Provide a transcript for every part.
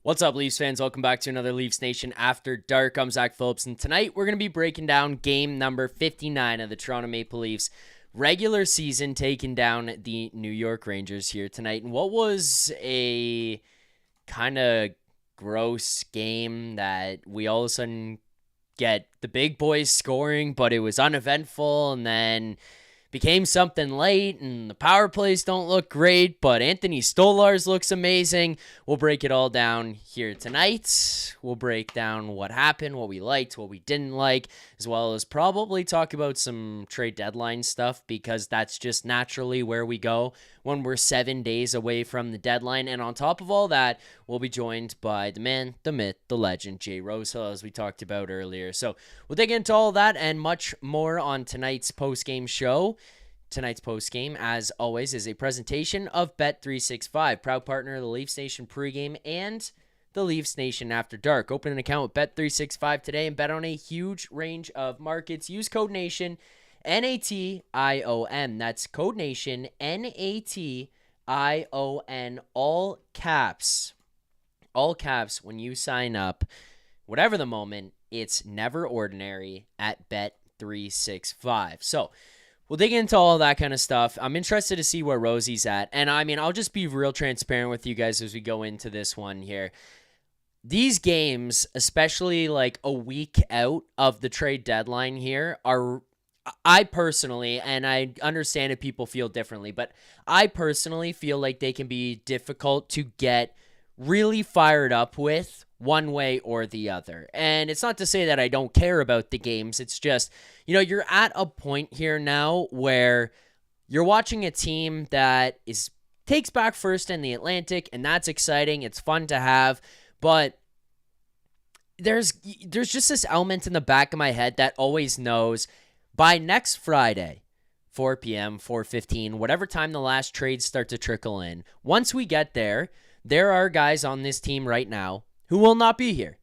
What's up, Leafs fans? Welcome back to another Leafs Nation After Dark. I'm Zack Phillips, and tonight we're going to be breaking down game number 59 of the Toronto Maple Leafs regular season, taking down the New York Rangers here tonight. And what was a kind of gross game that we all of a sudden get the big boys scoring, but it was uneventful, and then became something late, and the power plays don't look great, but Anthony Stolarz looks amazing. We'll break it all down here tonight. We'll break down what happened, what we liked, what we didn't like, as well as probably talk about some trade deadline stuff, because that's just naturally where we go when we're 7 days away from the deadline. And on top of all that, we'll be joined by the man, the myth, the legend, Jay Rosehill, as we talked about earlier. So we'll dig into all that and much more on tonight's post-game show. Tonight's postgame, as always, is a presentation of Bet365, proud partner of the Leafs Nation pregame and the Leafs Nation After Dark. Open an account with Bet365 today and bet on a huge range of markets. Use code NATION, N-A-T-I-O-N. That's code NATION, N-A-T-I-O-N, all caps. All caps when you sign up. Whatever the moment, it's never ordinary at Bet365. So, we'll dig into all that kind of stuff. I'm interested to see where Rosie's at. And I mean, I'll just be real transparent with you guys as we go into this one here. These games, especially like a week out of the trade deadline here, I personally, and I understand if people feel differently, but I personally feel like they can be difficult to get really fired up with one way or the other. And it's not to say that I don't care about the games. It's just, you're at a point here now where you're watching a team that takes back first in the Atlantic, and that's exciting. It's fun to have, but there's just this element in the back of my head that always knows by next Friday, 4 p.m., 4:15, whatever time the last trades start to trickle in, once we get there are guys on this team right now who will not be here.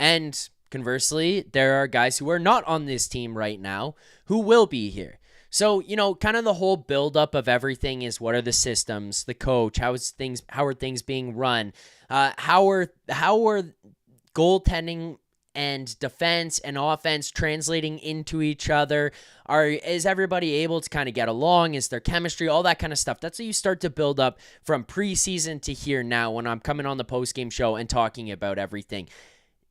And conversely, there are guys who are not on this team right now who will be here. So, kind of the whole buildup of everything is, what are the systems, the coach, how are things being run, how are goaltending and defense and offense translating into each other? Is everybody able to kind of get along? Is there chemistry? All that kind of stuff. That's how you start to build up from preseason to here now when I'm coming on the postgame show and talking about everything.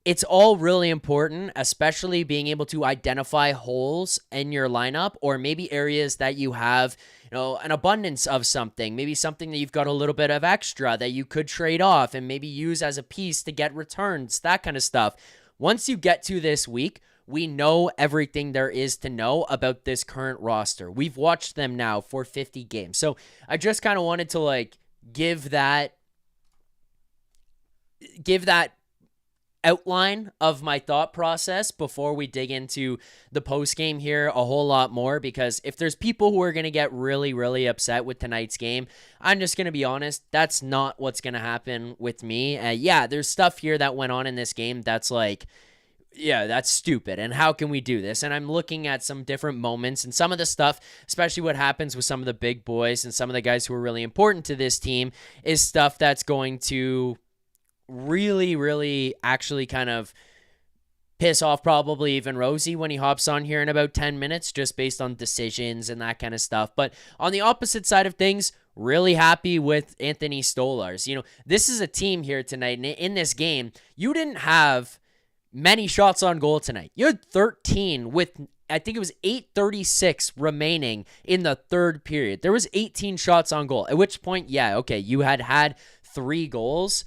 It's all really important, especially being able to identify holes in your lineup, or maybe areas that you have, an abundance of something, maybe something that you've got a little bit of extra that you could trade off and maybe use as a piece to get returns, that kind of stuff. Once you get to this week, we know everything there is to know about this current roster. We've watched them now for 50 games. So I just kind of wanted to give that outline of my thought process before we dig into the post game here a whole lot more, because if there's people who are going to get really, really upset with tonight's game, I'm just going to be honest, that's not what's going to happen with me. There's stuff here that went on in this game that's that's stupid, and how can we do this? And I'm looking at some different moments, and some of the stuff, especially what happens with some of the big boys and some of the guys who are really important to this team, is stuff that's going to really, really actually kind of piss off probably even Rosie when he hops on here in about 10 minutes, just based on decisions and that kind of stuff. But on the opposite side of things, really happy with Anthony Stolarz. This is a team here tonight, and in this game, you didn't have many shots on goal tonight. You had 13 with, I think it was 8:36 remaining in the third period. There was 18 shots on goal, at which point, you had 3 goals.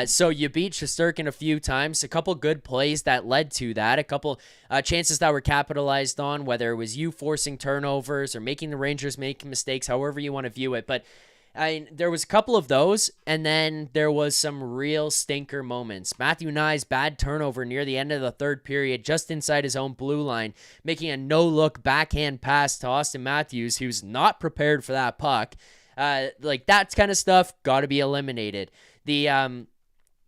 So you beat Shesterkin a few times, a couple good plays that led to that, a couple chances that were capitalized on, whether it was you forcing turnovers or making the Rangers make mistakes, however you want to view it. But there was a couple of those, and then there was some real stinker moments. Matthew Nye's bad turnover near the end of the third period, just inside his own blue line, making a no-look backhand pass to Austin Matthews, who's not prepared for that puck. That kind of stuff got to be eliminated. The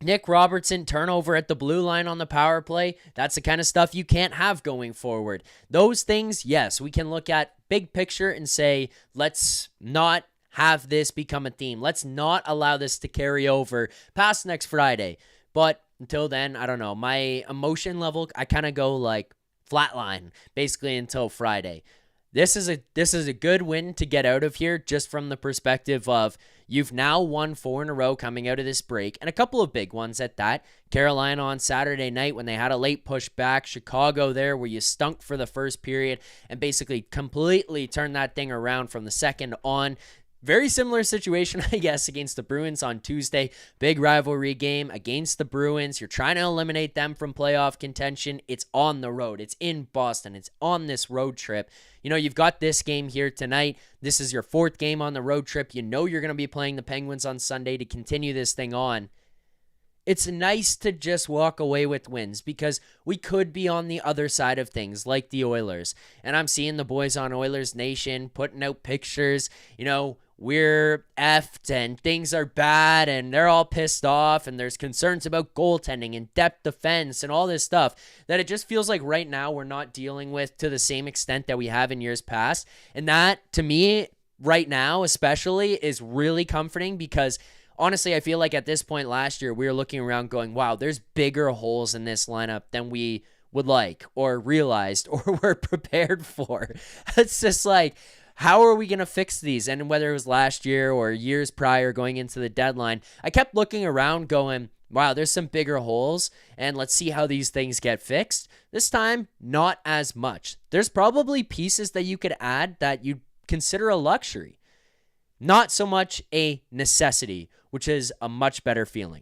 Nick Robertson turnover at the blue line on the power play, that's the kind of stuff you can't have going forward. Those things, yes, we can look at big picture and say, let's not have this become a theme. Let's not allow this to carry over past next Friday. But until then, I don't know. My emotion level, I kind of go like flatline basically until Friday. This is a good win to get out of here, just from the perspective of you've now won 4 in a row coming out of this break, and a couple of big ones at that. Carolina on Saturday night when they had a late push back. Chicago there where you stunk for the first period and basically completely turned that thing around from the second on. Very similar situation, I guess, against the Bruins on Tuesday. Big rivalry game against the Bruins. You're trying to eliminate them from playoff contention. It's on the road. It's in Boston. It's on this road trip. You know, you've got this game here tonight. This is your 4th game on the road trip. You know you're going to be playing the Penguins on Sunday to continue this thing on. It's nice to just walk away with wins because we could be on the other side of things like the Oilers. And I'm seeing the boys on Oilers Nation putting out pictures, you know, we're effed and things are bad and they're all pissed off and there's concerns about goaltending and depth defense and all this stuff that it just feels like right now we're not dealing with to the same extent that we have in years past. And that, to me, right now especially, is really comforting because honestly, I feel like at this point last year, we were looking around going, wow, there's bigger holes in this lineup than we would like or realized or were prepared for. It's just like, how are we going to fix these? And whether it was last year or years prior going into the deadline, I kept looking around going, wow, there's some bigger holes, and let's see how these things get fixed. This time, not as much. There's probably pieces that you could add that you'd consider a luxury. Not so much a necessity, which is a much better feeling.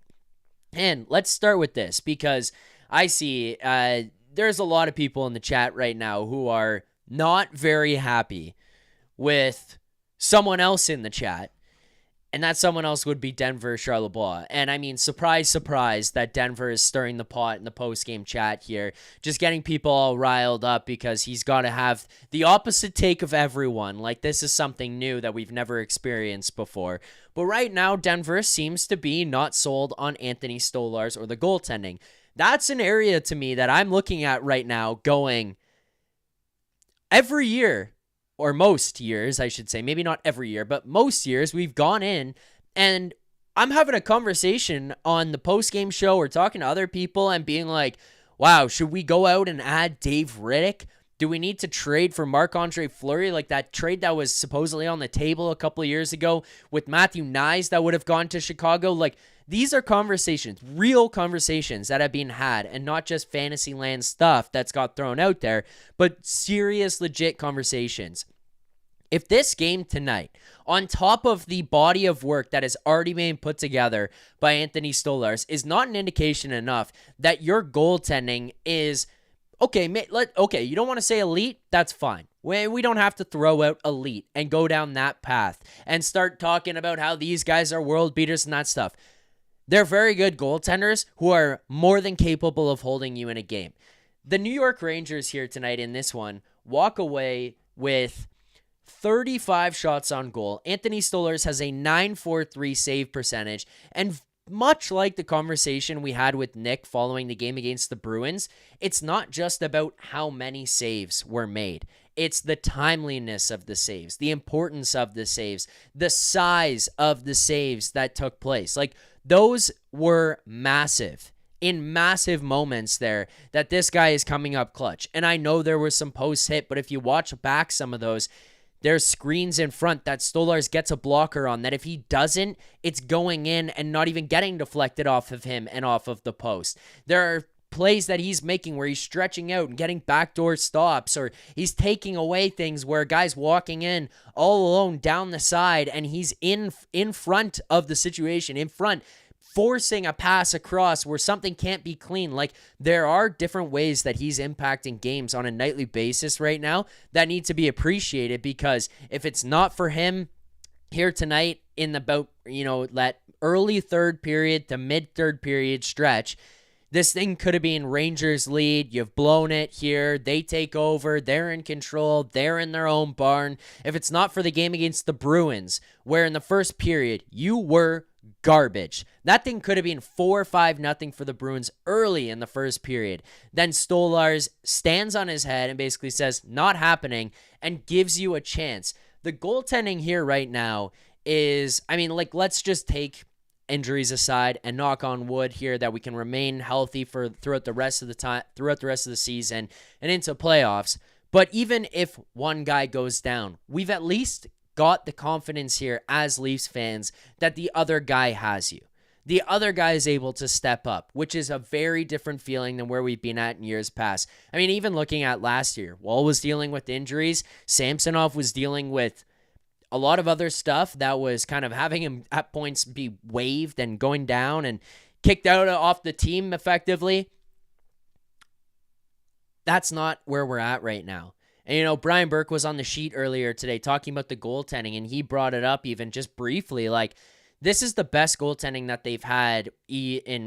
And let's start with this because I see there's a lot of people in the chat right now who are not very happy with someone else in the chat, and that someone else would be Denver Charlebois. And I mean, surprise, surprise that Denver is stirring the pot in the post-game chat here, just getting people all riled up because he's got to have the opposite take of everyone. Like, this is something new that we've never experienced before. But right now, Denver seems to be not sold on Anthony Stolarz or the goaltending. That's an area to me that I'm looking at right now going, every year, or most years, I should say, maybe not every year, but most years we've gone in and I'm having a conversation on the post-game show or talking to other people and being like, wow, should we go out and add Dave Riddick? Do we need to trade for Marc-Andre Fleury, like that trade that was supposedly on the table a couple of years ago with Matthew Nyes that would have gone to Chicago? Like, these are conversations, real conversations that have been had, and not just Fantasyland stuff that's got thrown out there, but serious, legit conversations. If this game tonight, on top of the body of work that has already been put together by Anthony Stolarz, is not an indication enough that your goaltending is, okay, you don't want to say elite? That's fine. We don't have to throw out elite and go down that path and start talking about how these guys are world beaters and that stuff. They're very good goaltenders who are more than capable of holding you in a game. The New York Rangers here tonight in this one walk away with 35 shots on goal. Anthony Stolarz has a .943 save percentage, and much like the conversation we had with Nick following the game against the Bruins, it's not just about how many saves were made. It's the timeliness of the saves, the importance of the saves, the size of the saves that took place. Like, those were massive, in massive moments there, that this guy is coming up clutch. And I know there was some post hit, but if you watch back some of those, there's screens in front that Stolarz gets a blocker on that if he doesn't, it's going in and not even getting deflected off of him and off of the post. There are plays that he's making where he's stretching out and getting backdoor stops, or he's taking away things where a guy's walking in all alone down the side and he's in front of the situation, in front, forcing a pass across where something can't be clean. Like, there are different ways that he's impacting games on a nightly basis right now that need to be appreciated, because if it's not for him here tonight in about, that early third period to mid third period stretch, this thing could have been Rangers lead. You've blown it here. They take over. They're in control. They're in their own barn. If it's not for the game against the Bruins, where in the first period you were garbage, that thing could have been 4-5-0 for the Bruins early in the first period. Then Stolarz stands on his head and basically says, not happening, and gives you a chance. The goaltending here right now is, let's just take injuries aside, and knock on wood here that we can remain healthy throughout the rest of the season and into playoffs. But even if one guy goes down, we've at least got the confidence here as Leafs fans that the other guy has you. The other guy is able to step up, which is a very different feeling than where we've been at in years past. I mean, even looking at last year, Wall was dealing with injuries. Samsonov was dealing with a lot of other stuff that was kind of having him at points be waived and going down and kicked out off the team effectively. That's not where we're at right now. And, Brian Burke was on the sheet earlier today talking about the goaltending, and he brought it up even just briefly. Like, this is the best goaltending that they've had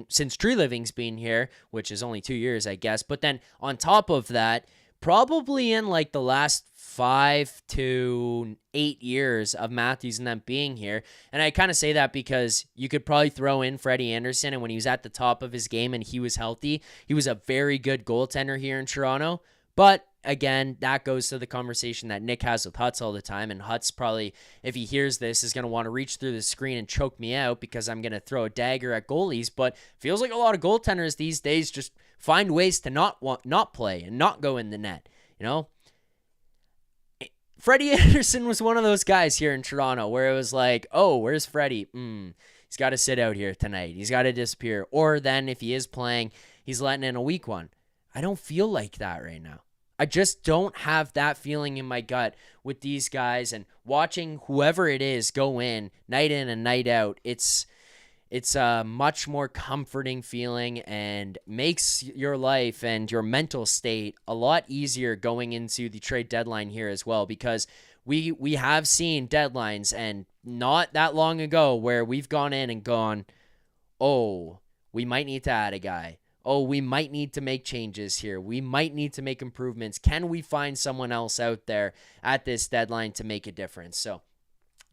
since Tree Living's been here, which is only 2 years, I guess. But then on top of that, probably in like the last 5 to 8 years of Matthews and them being here. And I kind of say that because you could probably throw in Freddie Anderson, and when he was at the top of his game and he was healthy, he was a very good goaltender here in Toronto. But again, that goes to the conversation that Nick has with Hutz all the time, and Hutz probably, if he hears this, is going to want to reach through the screen and choke me out because I'm going to throw a dagger at goalies. But feels like a lot of goaltenders these days just find ways to not play and not go in the net. Freddie Anderson was one of those guys here in Toronto where it was like, oh, where's Freddie? He's got to sit out here tonight. He's got to disappear. Or then if he is playing, he's letting in a weak one. I don't feel like that right now. I just don't have that feeling in my gut with these guys, and watching whoever it is go in and night out. It's a much more comforting feeling and makes your life and your mental state a lot easier going into the trade deadline here as well, because we have seen deadlines, and not that long ago, where we've gone in and gone, oh, we might need to add a guy. Oh, we might need to make changes here. We might need to make improvements. Can we find someone else out there at this deadline to make a difference? So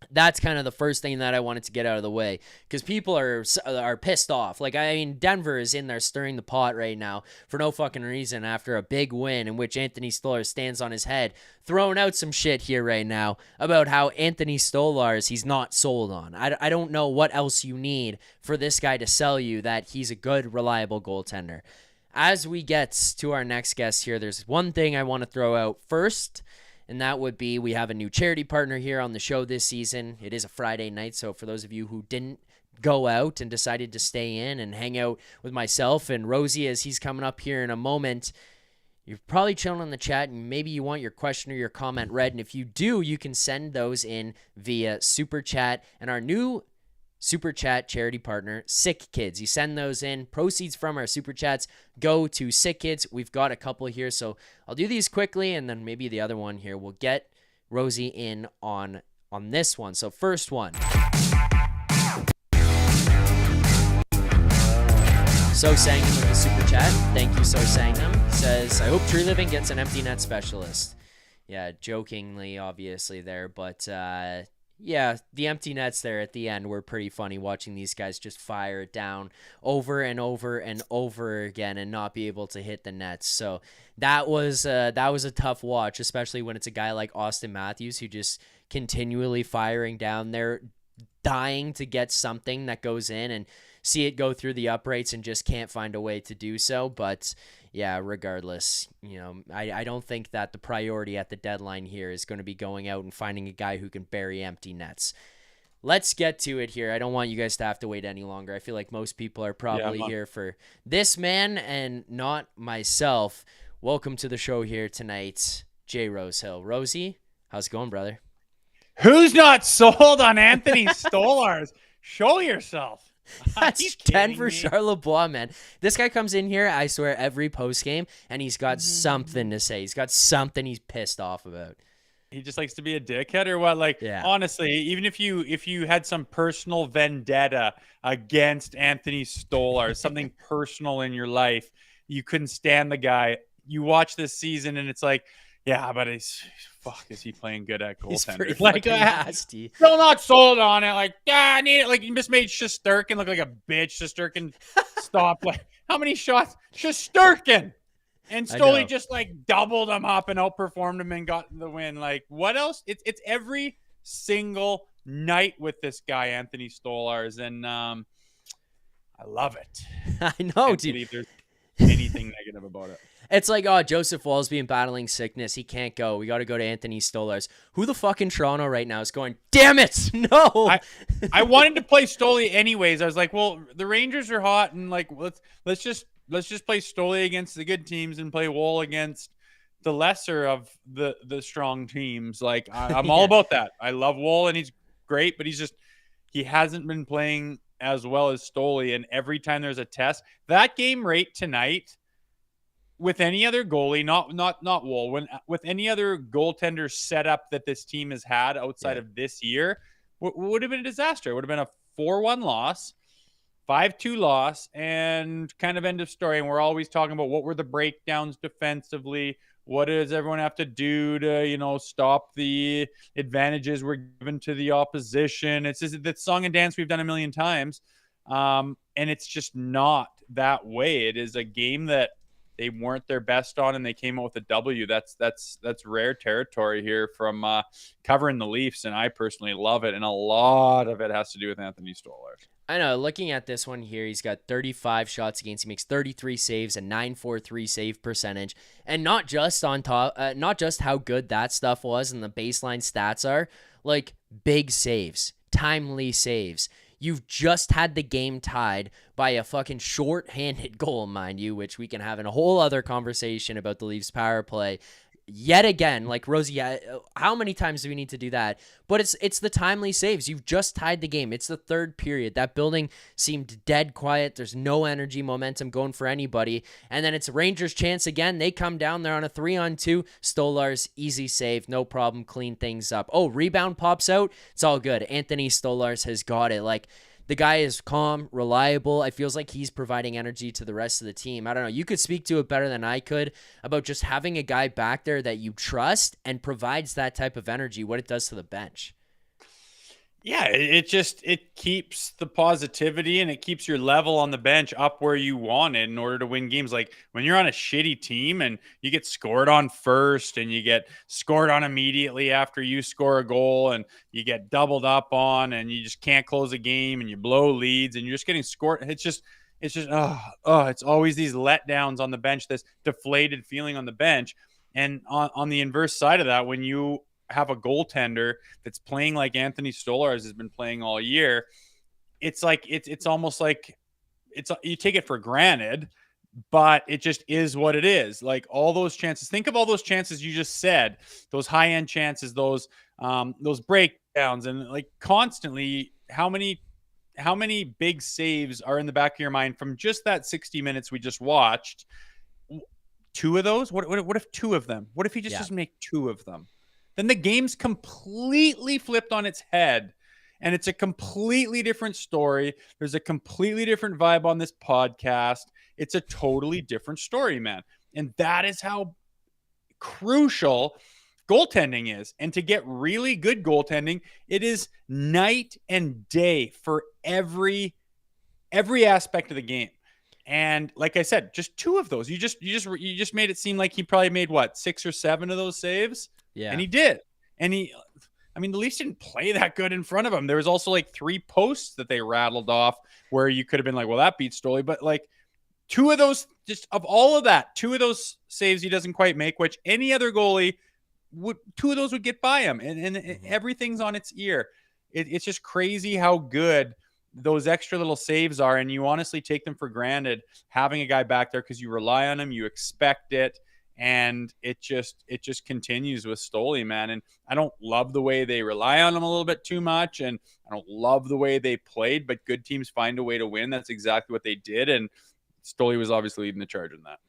that's kind of the first thing that I wanted to get out of the way, because people are pissed off. Like, I mean, Denver is in there stirring the pot right now for no fucking reason after a big win in which Anthony Stolarz stands on his head, throwing out some shit here right now about how Anthony Stolarz he's not sold on. I don't know what else you need for this guy to sell you that he's a good, reliable goaltender. As we get to our next guest here, there's one thing I want to throw out first, and that would be, we have a new charity partner here on the show this season. It is a Friday night, so for those of you who didn't go out and decided to stay in and hang out with myself and Rosie as he's coming up here in a moment, you're probably chilling in the chat, and maybe you want your question or your comment read. And if you do, you can send those in via Super Chat. And our new Super Chat charity partner, Sick Kids. You send those in. Proceeds from our Super Chats go to Sick Kids. We've got a couple here, so I'll do these quickly, and then maybe the other one here. We'll get Rosie in on this one. So first one. So Sangham with the Super Chat. Thank you, So Sangham. Says, I hope Tree Living gets an empty net specialist. Yeah, jokingly, obviously, there, but yeah, the empty nets there at the end were pretty funny, watching these guys just fire it down over and over and over again and not be able to hit the nets. So that was a tough watch, especially when it's a guy like Austin Matthews who just continually firing down there, dying to get something that goes in and see it go through the uprights and just can't find a way to do so. But yeah, regardless, I don't think that the priority at the deadline here is going to be going out and finding a guy who can bury empty nets. Let's get to it here. I don't want you guys to have to wait any longer. I feel like most people are probably here for this man and not myself. Welcome to the show here tonight, Jay Rosehill. Rosie, how's it going, brother? Who's not sold on Anthony Stolarz? Show yourself. That's 10 for Charlebois, man. This guy comes in here, I swear, every post game, and he's got something to say. He's got something he's pissed off about. He just likes to be a dickhead or what? Like, honestly, even if you had some personal vendetta against Anthony Stolarz, something personal in your life, you couldn't stand the guy. You watch this season, and it's like, yeah, but is he playing good at goaltender? He's pretty like nasty. Still not sold on it. Like, I need it. Like, you just made Shesterkin look like a bitch. Shesterkin stopped. Like, how many shots? Shesterkin. And Stoli just like doubled him up and outperformed him and got the win. Like, what else? It's every single night with this guy, Anthony Stolarz. And I love it. I know, Can't dude. believe there's anything negative about it. It's like, oh, Joseph Wallsby battling sickness. He can't go. We got to go to Anthony Stolarz. Who the fuck in Toronto right now is going, damn it, no. I wanted to play Stoli anyways. I was like, well, the Rangers are hot, and like let's just play Stoli against the good teams and play Wall against the lesser of the strong teams. Like I'm all about that. I love Wall, and he's great, but he hasn't been playing as well as Stoli. And every time there's a test, that game rate tonight, with any other goalie, not Wall, with any other goaltender setup that this team has had outside of this year, would have been a disaster. It would have been a 4-1 loss, 5-2 loss, and kind of end of story. And we're always talking about what were the breakdowns defensively. What does everyone have to do to, stop the advantages we're given to the opposition? It's just that song and dance we've done a million times. And it's just not that way. It is a game that they weren't their best on, and they came out with a W. That's rare territory here from covering the Leafs, and I personally love it. And a lot of it has to do with Anthony Stolarz. I know. Looking at this one here, he's got 35 shots against. He makes 33 saves, a .943 save percentage, and not just how good that stuff was and the baseline stats are, like big saves, timely saves. You've just had the game tied by a fucking short-handed goal, mind you, which we can have in a whole other conversation about the Leafs power play. Yet again, like Rosie, how many times do we need to do that? But it's the timely saves. You've just tied the game. It's the third period. That building seemed dead quiet. There's no energy, momentum going for anybody. And then it's Rangers' chance again. They come down there on a 3-on-2. Stolarz, easy save, no problem, clean things up. Oh, rebound pops out. It's all good. Anthony Stolarz has got it. Like, the guy is calm, reliable. It feels like he's providing energy to the rest of the team. I don't know. You could speak to it better than I could about just having a guy back there that you trust and provides that type of energy, what it does to the bench. Yeah, it keeps the positivity and it keeps your level on the bench up where you want it in order to win games. Like when you're on a shitty team and you get scored on first and you get scored on immediately after you score a goal and you get doubled up on and you just can't close a game and you blow leads and you're just getting scored. It's always these letdowns on the bench, this deflated feeling on the bench. And on the inverse side of that, when you have a goaltender that's playing like Anthony Stolarz has been playing all year, it's like it's almost like you take it for granted, but it just is what it is. Like all those chances, think of all those chances you just said, those high-end chances, those breakdowns, and like constantly how many big saves are in the back of your mind from just that 60 minutes we just watched. Two of those, what if two of them, what if he just doesn't make two of them? Then the game's completely flipped on its head, and it's a completely different story. There's a completely different vibe on this podcast. It's a totally different story, man. And that is how crucial goaltending is. And to get really good goaltending, it is night and day for every aspect of the game. And like I said, just two of those. You just made it seem like he probably made 6 or 7 of those saves. Yeah. And he did. And the Leafs didn't play that good in front of him. There was also like 3 posts that they rattled off where you could have been like, well, that beats Stoli. But like 2 of those, just of all of that, 2 of those saves he doesn't quite make, which any other goalie would, 2 of those would get by him. And everything's on its ear. It's just crazy how good those extra little saves are. And you honestly take them for granted having a guy back there because you rely on him, you expect it. And it just continues with Stoli, man. And I don't love the way they rely on him a little bit too much. And I don't love the way they played, but good teams find a way to win. That's exactly what they did. And Stoli was obviously leading the charge in that.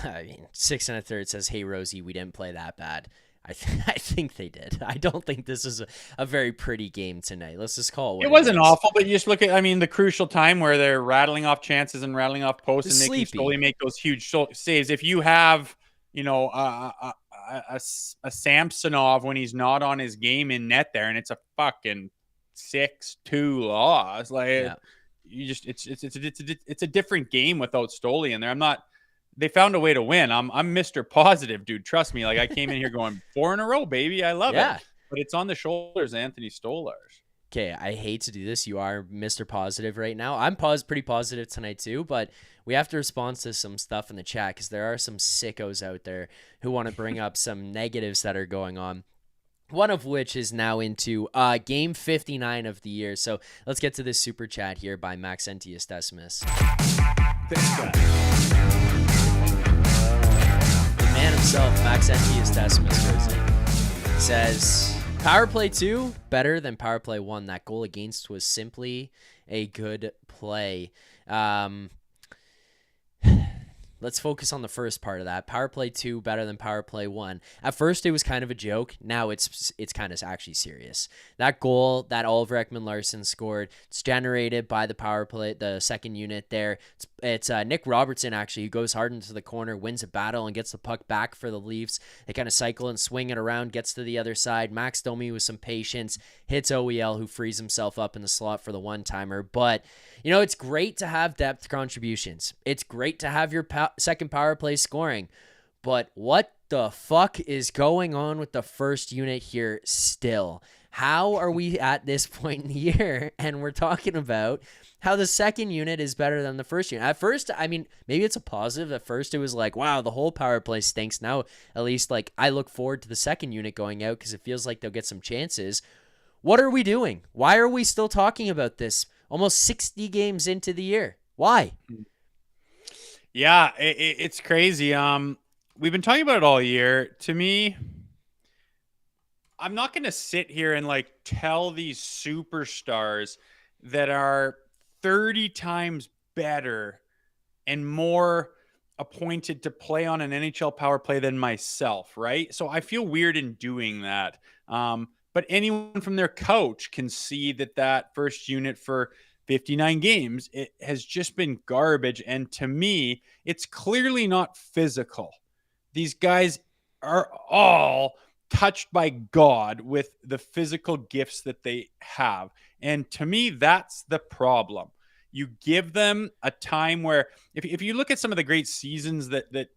I mean, 6 1/3 says, hey, Rosie, we didn't play that bad. I think they did. I don't think this is a very pretty game tonight. Let's just call it what it wasn't awful, but you just look at, the crucial time where they're rattling off chances and rattling off posts and making Stoli make those huge saves. If you have, a Samsonov when he's not on his game in net there, and it's a fucking 6-2 loss, it's a different game without Stoli in there. They found a way to win. I'm Mr. Positive, dude. Trust me. Like I came in here going 4 in a row, baby. I love it. But it's on the shoulders of Anthony Stolarz. Okay, I hate to do this. You are Mr. Positive right now. I'm pretty positive tonight too, but we have to respond to some stuff in the chat because there are some sickos out there who want to bring up some negatives that are going on. One of which is now into game 59 of the year. So let's get to this super chat here by Maxentius Decimus. The man himself, Maxentius Decimus, goes in. Says, Power play 2, better than power play 1. That goal against was simply a good play. Let's focus on the first part of that. Power play 2 better than power play 1. At first, it was kind of a joke. Now it's kind of actually serious. That goal that Oliver Ekman-Larsson scored, it's generated by the power play, the second unit there. It's Nick Robertson, actually, who goes hard into the corner, wins a battle, and gets the puck back for the Leafs. They kind of cycle and swing it around, gets to the other side. Max Domi with some patience hits OEL, who frees himself up in the slot for the one-timer. But, you know, it's great to have depth contributions. It's great to have your second power play scoring. But what the fuck is going on with the first unit here still? How are we at this point in the year and we're talking about how the second unit is better than the first unit? At first, I mean, maybe it's a positive. At first, it was like, wow, the whole power play stinks. Now, at least, like, I look forward to the second unit going out because it feels like they'll get some chances. What are we doing? Why are we still talking about this almost 60 games into the year? Why? Yeah, it's crazy. We've been talking about it all year. To me, I'm not going to sit here and like tell these superstars that are 30 times better and more appointed to play on an NHL power play than myself, right? So I feel weird in doing that. But anyone from their coach can see that first unit for 59 games, it has just been garbage. And to me, it's clearly not physical. These guys are all touched by God with the physical gifts that they have. And to me, that's the problem. You give them a time where if you look at some of the great seasons that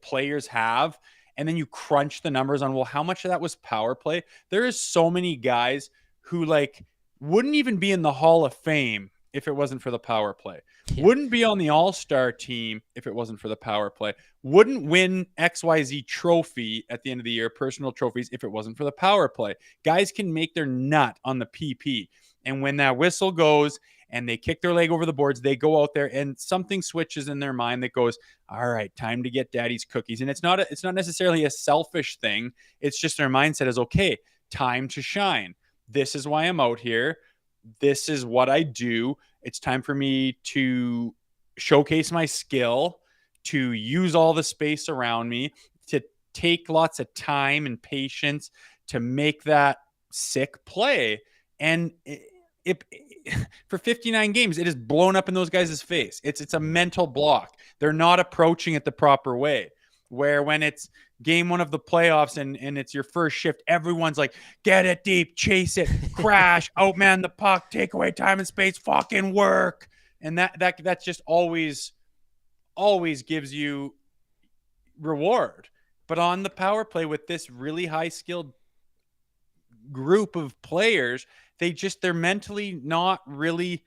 players have, and then you crunch the numbers on, well, how much of that was power play? There is so many guys who like wouldn't even be in the Hall of Fame if it wasn't for the power play. Yeah. Wouldn't be on the All-Star team if it wasn't for the power play. Wouldn't win XYZ trophy at the end of the year, personal trophies, if it wasn't for the power play. Guys can make their nut on the PP. And when that whistle goes and they kick their leg over the boards, they go out there and something switches in their mind that goes, all right, time to get daddy's cookies. And it's not necessarily a selfish thing. It's just their mindset is, okay, time to shine. This is why I'm out here. This is what I do. It's time for me to showcase my skill, to use all the space around me, to take lots of time and patience to make that sick play. And for 59 games, it is blown up in those guys' face. It's a mental block. They're not approaching it the proper way. Where when it's game one of the playoffs and it's your first shift, everyone's like, get it deep, chase it, crash, outman the puck, take away time and space, fucking work. And that just always gives you reward. But on the power play with this really high skilled group of players, they're mentally not really.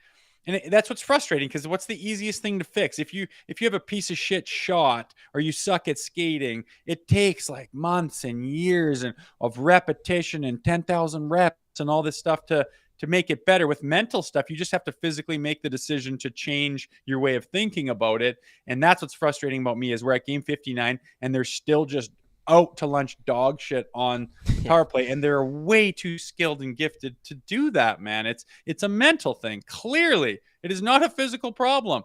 And that's what's frustrating, because what's the easiest thing to fix? If you have a piece of shit shot or you suck at skating, it takes like months and years of repetition and 10,000 reps and all this stuff to make it better. With mental stuff, you just have to physically make the decision to change your way of thinking about it. And that's what's frustrating about me, is we're at game 59 and they're still just out to lunch dog shit on power play, and they're way too skilled and gifted to do that, man. It's a mental thing. Clearly, it is not a physical problem.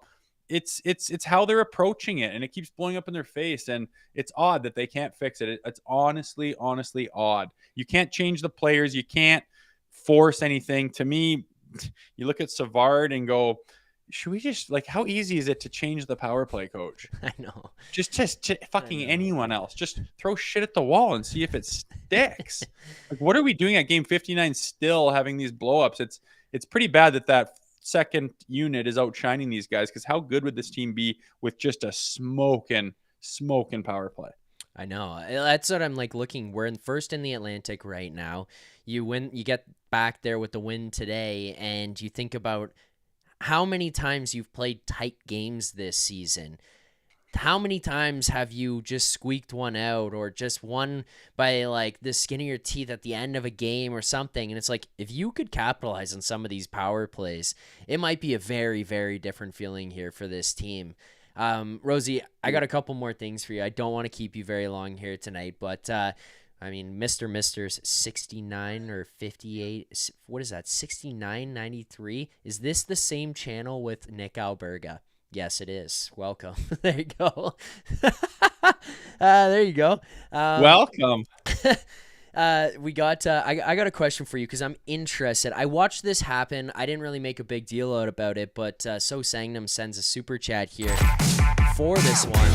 It's how they're approaching it, and it keeps blowing up in their face, and it's odd that they can't fix it. It's honestly odd. You can't change the players. You can't force anything. To me, you look at Savard and go, should we just, like, how easy is it to change the power play coach? I know. Just fucking anyone else. Just throw shit at the wall and see if it sticks. Like, what are we doing at game 59 still having these blowups? It's pretty bad that second unit is outshining these guys, because how good would this team be with just a smoking power play? I know. That's what I'm like looking. We're first in the Atlantic right now. You get back there with the win today, and you think about how many times you've played tight games this season. How many times have you just squeaked one out or just won by like the skin of your teeth at the end of a game or something? And it's like, if you could capitalize on some of these power plays, it might be a very, very different feeling here for this team. Rosie, I got a couple more things for you. I don't want to keep you very long here tonight, but I mean, Mister's 69 or 58. What is that? 69.93. Is this the same channel with Nick Alberga? Yes, it is. Welcome. There you go. There you go. Welcome. We got. I got a question for you because I'm interested. I watched this happen. I didn't really make a big deal out about it, but So Sangnam sends a super chat here for this one.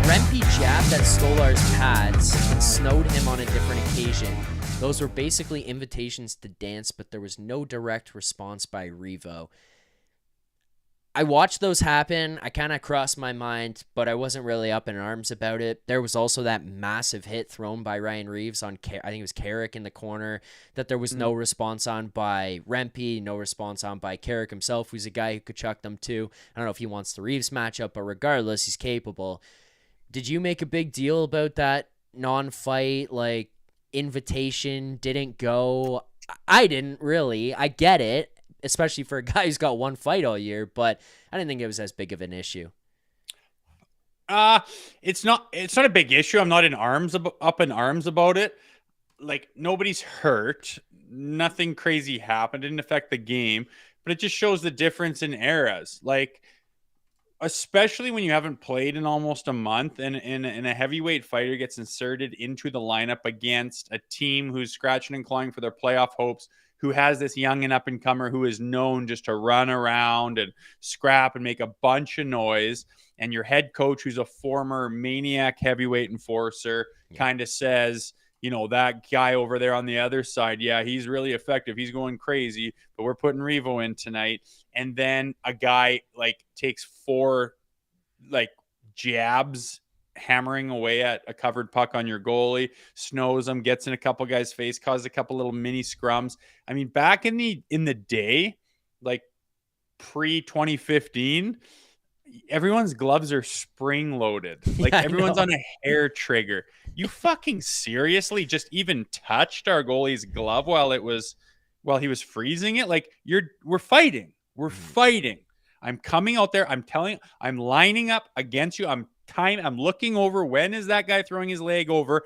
Rempe jabbed at Stolar's pads and snowed him on a different occasion. Those were basically invitations to dance, but there was no direct response by Revo. I watched those happen. I kind of crossed my mind, but I wasn't really up in arms about it. There was also that massive hit thrown by Ryan Reaves on, I think it was Carrick in the corner, that there was no response on by Rempe, no response on by Carrick himself, who's a guy who could chuck them too. I don't know if he wants the Reaves matchup, but regardless, he's capable. Did you make a big deal about that non-fight, like, invitation didn't go? I didn't really. I get it, especially for a guy who's got one fight all year, but I didn't think it was as big of an issue. It's not a big issue. I'm not up in arms about it. Like, nobody's hurt. Nothing crazy happened. It didn't affect the game, but it just shows the difference in eras. Like, especially when you haven't played in almost a month and a heavyweight fighter gets inserted into the lineup against a team who's scratching and clawing for their playoff hopes, who has this young and up-and-comer who is known just to run around and scrap and make a bunch of noise, and your head coach, who's a former maniac heavyweight enforcer, kind of says, you know, that guy over there on the other side, yeah, he's really effective. He's going crazy, but we're putting Revo in tonight. And then a guy, like, takes 4, like, jabs hammering away at a covered puck on your goalie, snows him, gets in a couple guys' face, causes a couple little mini scrums. I mean, back in the day, like pre-2015, everyone's gloves are spring loaded. Like, everyone's on a hair trigger. You fucking seriously just even touched our goalie's glove while he was freezing it? Like, we're fighting. We're fighting. I'm coming out there. I'm lining up against you. I'm looking over. When is that guy throwing his leg over?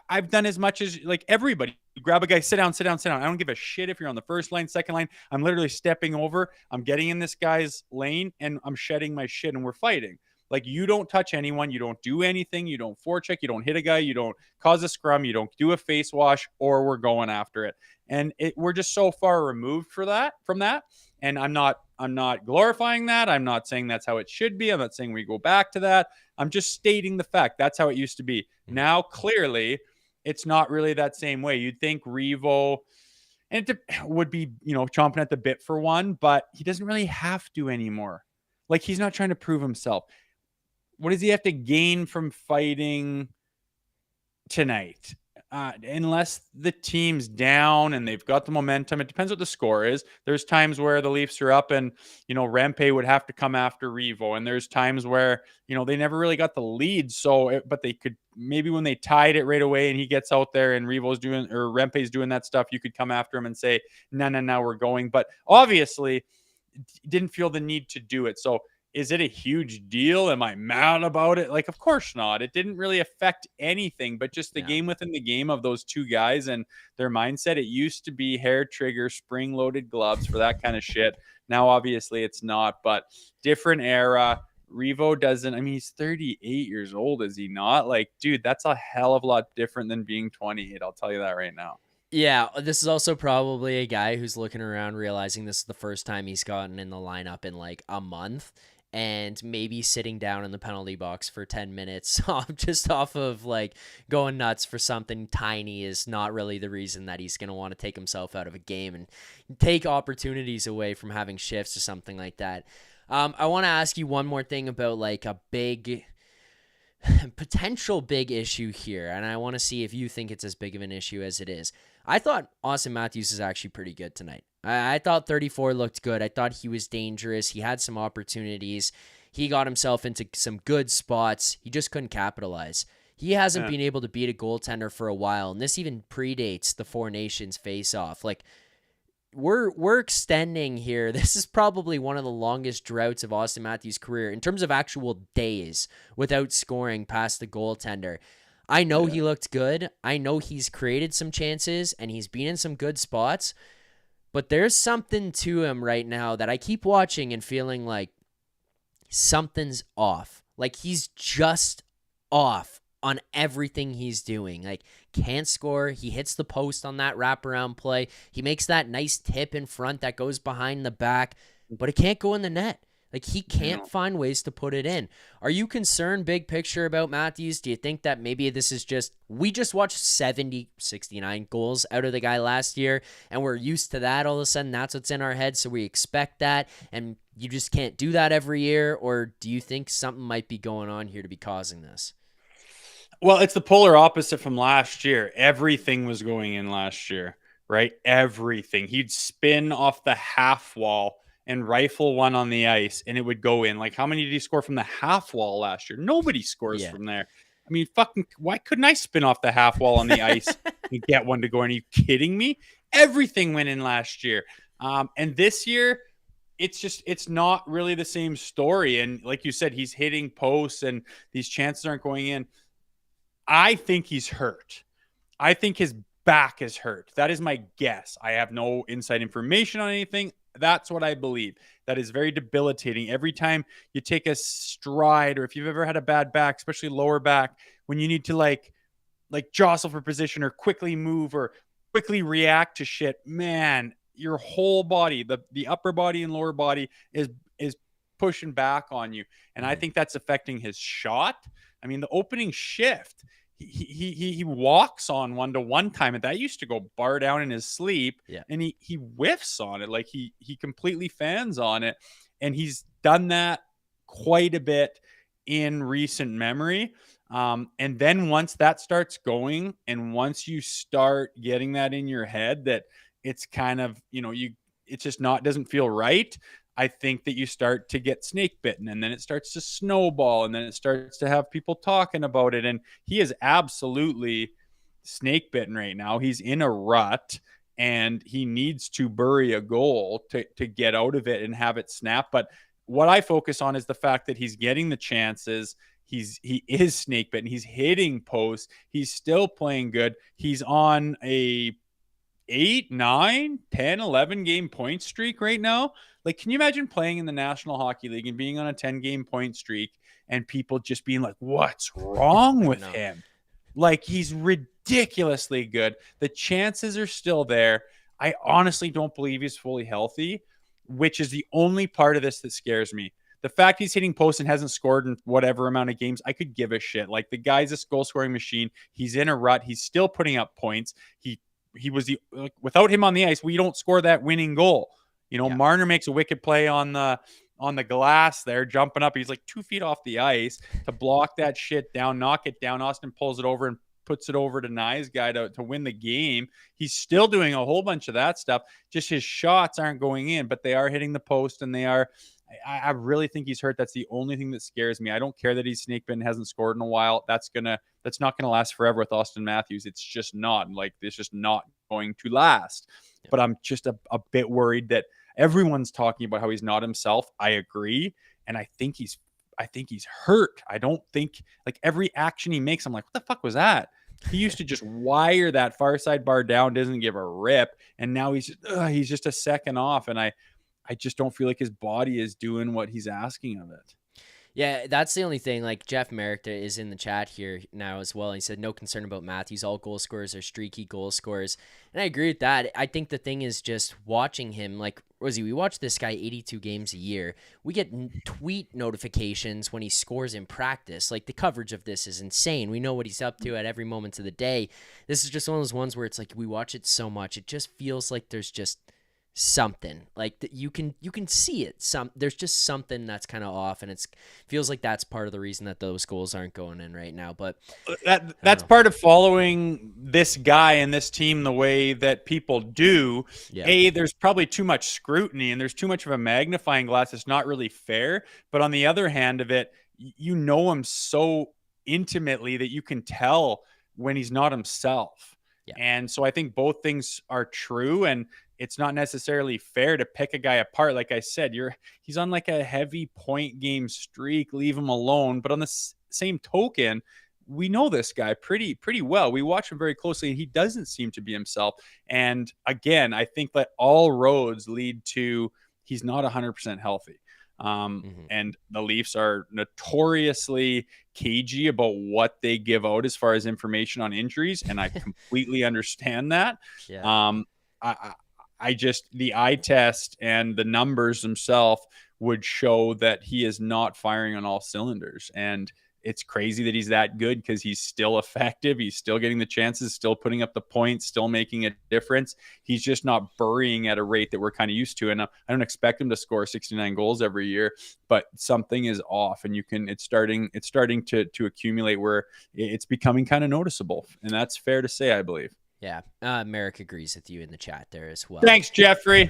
I've done as much as, like, everybody. You grab a guy, sit down. I don't give a shit if you're on the first line, second line. I'm literally stepping over. I'm getting in this guy's lane and I'm shedding my shit, and we're fighting. Like, you don't touch anyone. You don't do anything. You don't forecheck. You don't hit a guy. You don't cause a scrum. You don't do a face wash, or we're going after it. And we're just so far removed from that. And I'm not glorifying that. I'm not saying that's how it should be. I'm not saying we go back to that. I'm just stating the fact that's how it used to be. Now, clearly, it's not really that same way. You'd think Revo would be, chomping at the bit for one, but he doesn't really have to anymore. Like, he's not trying to prove himself. What does he have to gain from fighting tonight? Unless the team's down and they've got the momentum. It depends what the score is. There's times where the Leafs are up and, Rempe would have to come after Revo. And there's times where, they never really got the lead. But they could, maybe when they tied it right away and he gets out there and Rempe's doing that stuff, you could come after him and say, no, we're going. But obviously didn't feel the need to do it. So, is it a huge deal? Am I mad about it? Like, of course not. It didn't really affect anything, but just the game within the game of those two guys and their mindset. It used to be hair trigger, spring-loaded gloves for that kind of shit. Now, obviously, it's not, but different era. Revo doesn't. I mean, he's 38 years old, is he not? Like, dude, that's a hell of a lot different than being 28. I'll tell you that right now. Yeah, this is also probably a guy who's looking around realizing this is the first time he's gotten in the lineup in like a month. And maybe sitting down in the penalty box for 10 minutes just off of like going nuts for something tiny is not really the reason that he's going to want to take himself out of a game and take opportunities away from having shifts or something like that. I want to ask you one more thing about like a big Potential big issue here, and I want to see if you think it's as big of an issue as it is. I thought Austin Matthews is actually pretty good tonight. I thought 34 looked good. I thought he was dangerous. He had some opportunities. He got himself into some good spots. He just couldn't capitalize. He hasn't been able to beat a goaltender for a while, and this even predates the Four Nations face-off. Like, we're extending here. This is probably one of the longest droughts of Austin Matthews' career in terms of actual days without scoring past the goaltender. I know he looked good. I know he's created some chances and he's been in some good spots, but there's something to him right now that I keep watching and feeling like something's off. Like he's just off on everything he's doing. Like, can't score. He hits the post on that wraparound play. He makes that nice tip in front that goes behind the back, but it can't go in the net. Like, he can't find ways to put it in. Are you concerned, big picture, about Matthews? Do you think that maybe this is just, we just watched 69 goals out of the guy last year, and we're used to that all of a sudden? That's what's in our head, so we expect that, and you just can't do that every year? Or do you think something might be going on here to be causing this? Well, it's the polar opposite from last year. Everything was going in last year, right? Everything. He'd spin off the half wall and rifle one on the ice, and it would go in. Like, how many did he score from the half wall last year? Nobody scores from there. I mean, fucking, why couldn't I spin off the half wall on the ice and get one to go in? Are you kidding me? Everything went in last year. And this year, it's not really the same story. And like you said, he's hitting posts and these chances aren't going in. I think he's hurt. I think his back is hurt. That is my guess. I have no inside information on anything. That's what I believe. That is very debilitating. Every time you take a stride, or if you've ever had a bad back, especially lower back, when you need to like jostle for position or quickly move or quickly react to shit, man, your whole body, the upper body and lower body is pushing back on you. And I think that's affecting his shot. I mean, the opening shift, he walks on 1-to-1 time, and that used to go bar down in his sleep. And he whiffs on it, like he completely fans on it, and he's done that quite a bit in recent memory. And then once that starts going, and once you start getting that in your head that it's kind of, it's just doesn't feel right. I think that you start to get snake bitten, and then it starts to snowball, and then it starts to have people talking about it. And he is absolutely snake bitten right now. He's in a rut, and he needs to bury a goal to get out of it and have it snap. But what I focus on is the fact that he's getting the chances. He is snake bitten. He's hitting posts. He's still playing good. He's on a 8, 9, 10, 11 game point streak right now. Like, can you imagine playing in the National Hockey League and being on a 10-game point streak and people just being like, what's wrong with him? Like, he's ridiculously good. The chances are still there. I honestly don't believe he's fully healthy, which is the only part of this that scares me. The fact he's hitting posts and hasn't scored in whatever amount of games, I could give a shit. Like, the guy's a goal-scoring machine. He's in a rut. He's still putting up points. He was without him on the ice, we don't score that winning goal. Marner makes a wicked play on the glass there, jumping up. He's like 2 feet off the ice to block that shit down, knock it down. Austin pulls it over and puts it over to Nye's guy to win the game. He's still doing a whole bunch of that stuff. Just his shots aren't going in, but they are hitting the post, and they are. I really think he's hurt. That's the only thing that scares me. I don't care that he's snake bitten, hasn't scored in a while. That's not gonna last forever with Austin Matthews. It's just not. It's just not going to last. Yeah. But I'm just a bit worried that everyone's talking about how he's not himself. I agree, and I think he's hurt. I don't think, like, every action he makes, I'm like, what the fuck was that? He used to just wire that far side bar down, doesn't give a rip, and now he's just a second off, and I just don't feel like his body is doing what he's asking of it. Yeah, that's the only thing. Like, Jeff Merrick is in the chat here now as well. He said, no concern about Matthews. All goal scorers are streaky goal scorers. And I agree with that. I think the thing is just watching him. Like, Rosie, we watch this guy 82 games a year. We get tweet notifications when he scores in practice. Like, the coverage of this is insane. We know what he's up to at every moment of the day. This is just one of those ones where it's like we watch it so much. It just feels like there's just something like you can see it. There's just something that's kind of off, and it feels like that's part of the reason that those goals aren't going in right now. But that's part of following this guy and this team the way that people do. Yeah. There's probably too much scrutiny and there's too much of a magnifying glass. It's not really fair. But on the other hand of it, you know him so intimately that you can tell when he's not himself. Yeah. And so I think both things are true, and it's not necessarily fair to pick a guy apart. Like I said, he's on like a heavy point game streak, leave him alone. But on the same token, we know this guy pretty well. We watch him very closely, and he doesn't seem to be himself. And again, I think that all roads lead to he's not 100% healthy. And the Leafs are notoriously cagey about what they give out as far as information on injuries, and I completely understand that. Yeah. I just, the eye test and the numbers themselves would show that he is not firing on all cylinders. And it's crazy that he's that good because he's still effective. He's still getting the chances, still putting up the points, still making a difference. He's just not burying at a rate that we're kind of used to. And I don't expect him to score 69 goals every year, but something is off, and it's starting to accumulate where it's becoming kind of noticeable. And that's fair to say, I believe. Yeah, Merrick agrees with you in the chat there as well. Thanks, Jeffrey.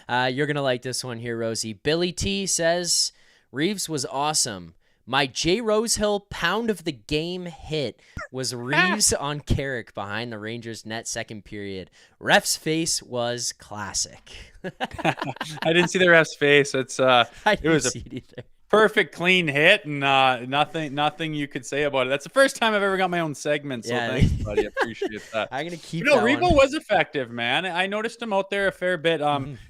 You're going to like this one here, Rosie. Billy T says, Reaves was awesome. My J. Rosehill pound of the game hit was Reaves on Carrick behind the Rangers net second period. Ref's face was classic. I didn't see the ref's face. It was a perfect clean hit, and nothing you could say about it. That's the first time I've ever got my own segment, so thanks, buddy. I appreciate that. I'm gonna keep Reaves was effective, man. I noticed him out there a fair bit.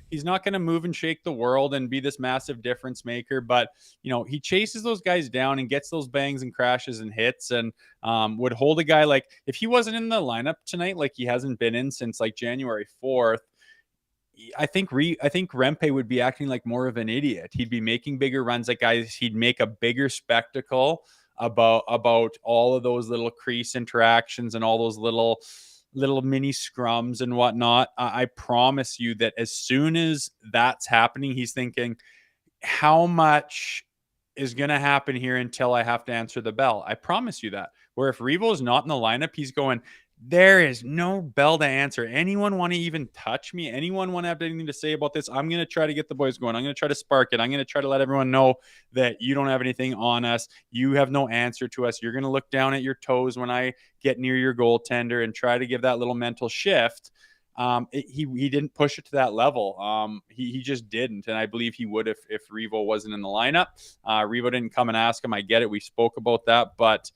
He's not going to move and shake the world and be this massive difference maker, but he chases those guys down and gets those bangs and crashes and hits, and would hold a guy. Like, if he wasn't in the lineup tonight, like he hasn't been in since like January 4th, I think Rempe would be acting like more of an idiot. He'd be making bigger runs at guys. He'd make a bigger spectacle about all of those little crease interactions and all those little mini scrums and whatnot. I promise you that as soon as that's happening, he's thinking, how much is going to happen here until I have to answer the bell? I promise you that. Where if Reaves is not in the lineup, he's going, there is no bell to answer. Anyone want to even touch me? Anyone want to have anything to say about this? I'm going to try to get the boys going. I'm going to try to spark it. I'm going to try to let everyone know that you don't have anything on us. You have no answer to us. You're going to look down at your toes when I get near your goaltender and try to give that little mental shift. He didn't push it to that level. He just didn't. And I believe he would if Reaves wasn't in the lineup. Reaves didn't come and ask him. I get it. We spoke about that, but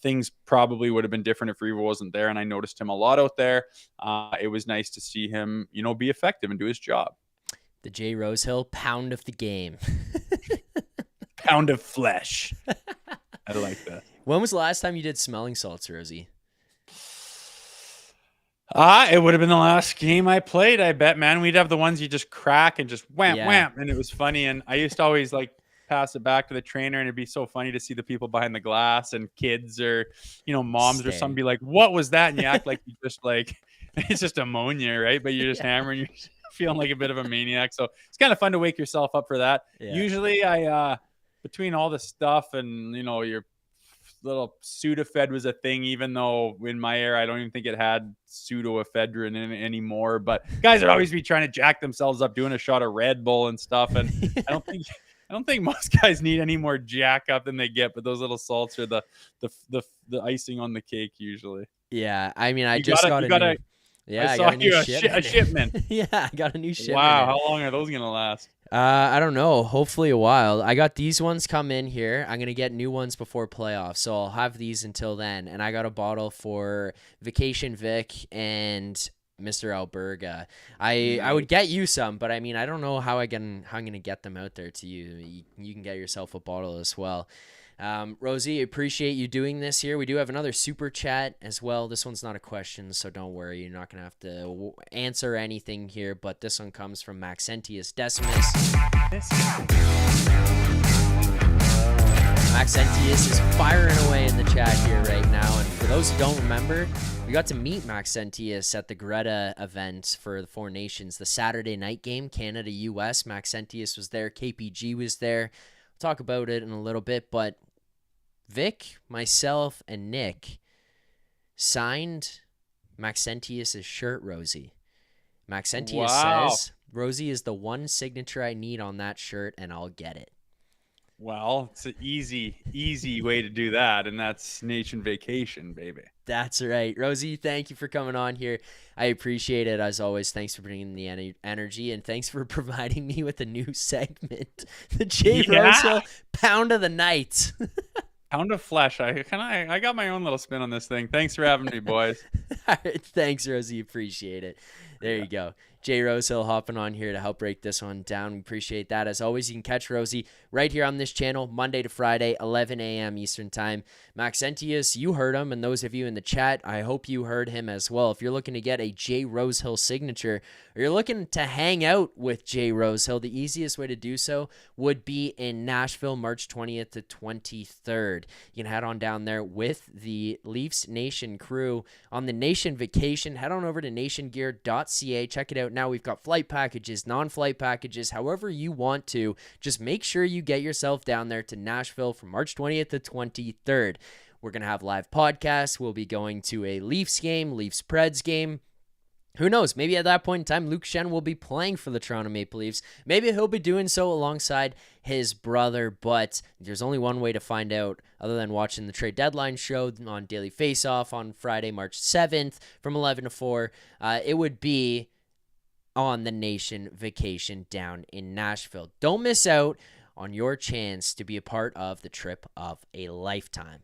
things probably would have been different if Reaves wasn't there, and I noticed him a lot out there. It was nice to see him, be effective and do his job. The J. Rosehill pound of the game. Pound of flesh. I like that. When was the last time you did smelling salts, Rosie? It would have been the last game I played, I bet, man. We'd have the ones you just crack and just wham, wham, and it was funny. And I used to always pass it back to the trainer, and it'd be so funny to see the people behind the glass and kids or moms or something be like, what was that? And you act like you just it's just ammonia, right? But you're just hammering, you're feeling like a bit of a maniac. So it's kind of fun to wake yourself up for that. Usually I between all the stuff and your little Sudafed was a thing, even though in my era I don't even think it had pseudoephedrine in it anymore. But guys would always be trying to jack themselves up doing a shot of Red Bull and stuff, and I don't think most guys need any more jack up than they get, but those little salts are the icing on the cake usually. Yeah, I mean, I got a shipment. Yeah, I got a new shipment. Wow, how long are those gonna last? I don't know. Hopefully a while. I got these ones come in here. I'm gonna get new ones before playoffs, so I'll have these until then. And I got a bottle for Vacation Vic and Mr. Alberga. I would get you some, but I mean, I don't know how I'm gonna get them out there to you. You can get yourself a bottle as well. Rosie, appreciate you doing this here. We do have another super chat as well. This one's not a question, so don't worry. You're not gonna have to answer anything here, but this one comes from Maxentius Decimus. Maxentius is firing away in the chat here right now. And for those who don't remember, we got to meet Maxentius at the Greta event for the Four Nations, the Saturday night game, Canada-US. Maxentius was there. KPG was there. We'll talk about it in a little bit. But Vic, myself, and Nick signed Maxentius' shirt, Rosie. Maxentius says, Rosie is the one signature I need on that shirt, and I'll get it. Well, it's an easy way to do that, and that's Nation Vacation, baby. That's right. Rosie, thank you for coming on here. I appreciate it, as always. Thanks for bringing the energy, and thanks for providing me with a new segment, the Rosehill Pound of the Night. Pound of flesh. I got my own little spin on this thing. Thanks for having me, boys. All right, thanks, Rosie. Appreciate it. There you go. Jay Rosehill hopping on here to help break this one down. We appreciate that. As always, you can catch Rosie right here on this channel, Monday to Friday, 11 a.m. Eastern Time. Maxentius, you heard him, and those of you in the chat, I hope you heard him as well. If you're looking to get a Jay Rosehill signature, or you're looking to hang out with Jay Rosehill, the easiest way to do so would be in Nashville, March 20th to 23rd. You can head on down there with the Leafs Nation crew on the Nation Vacation. Head on over to nationgear.ca. Check it out now. We've got flight packages, non-flight packages, however you want to. Just make sure you get yourself down there to Nashville from March 20th to 23rd. We're going to have live podcasts. We'll be going to a Leafs game, Leafs-Preds game. Who knows? Maybe at that point in time, Luke Schenn will be playing for the Toronto Maple Leafs. Maybe he'll be doing so alongside his brother, but there's only one way to find out other than watching the trade deadline show on Daily Faceoff on Friday, March 7th from 11 to 4. It would be on the Nation Vacation down in Nashville. Don't miss out on your chance to be a part of the trip of a lifetime.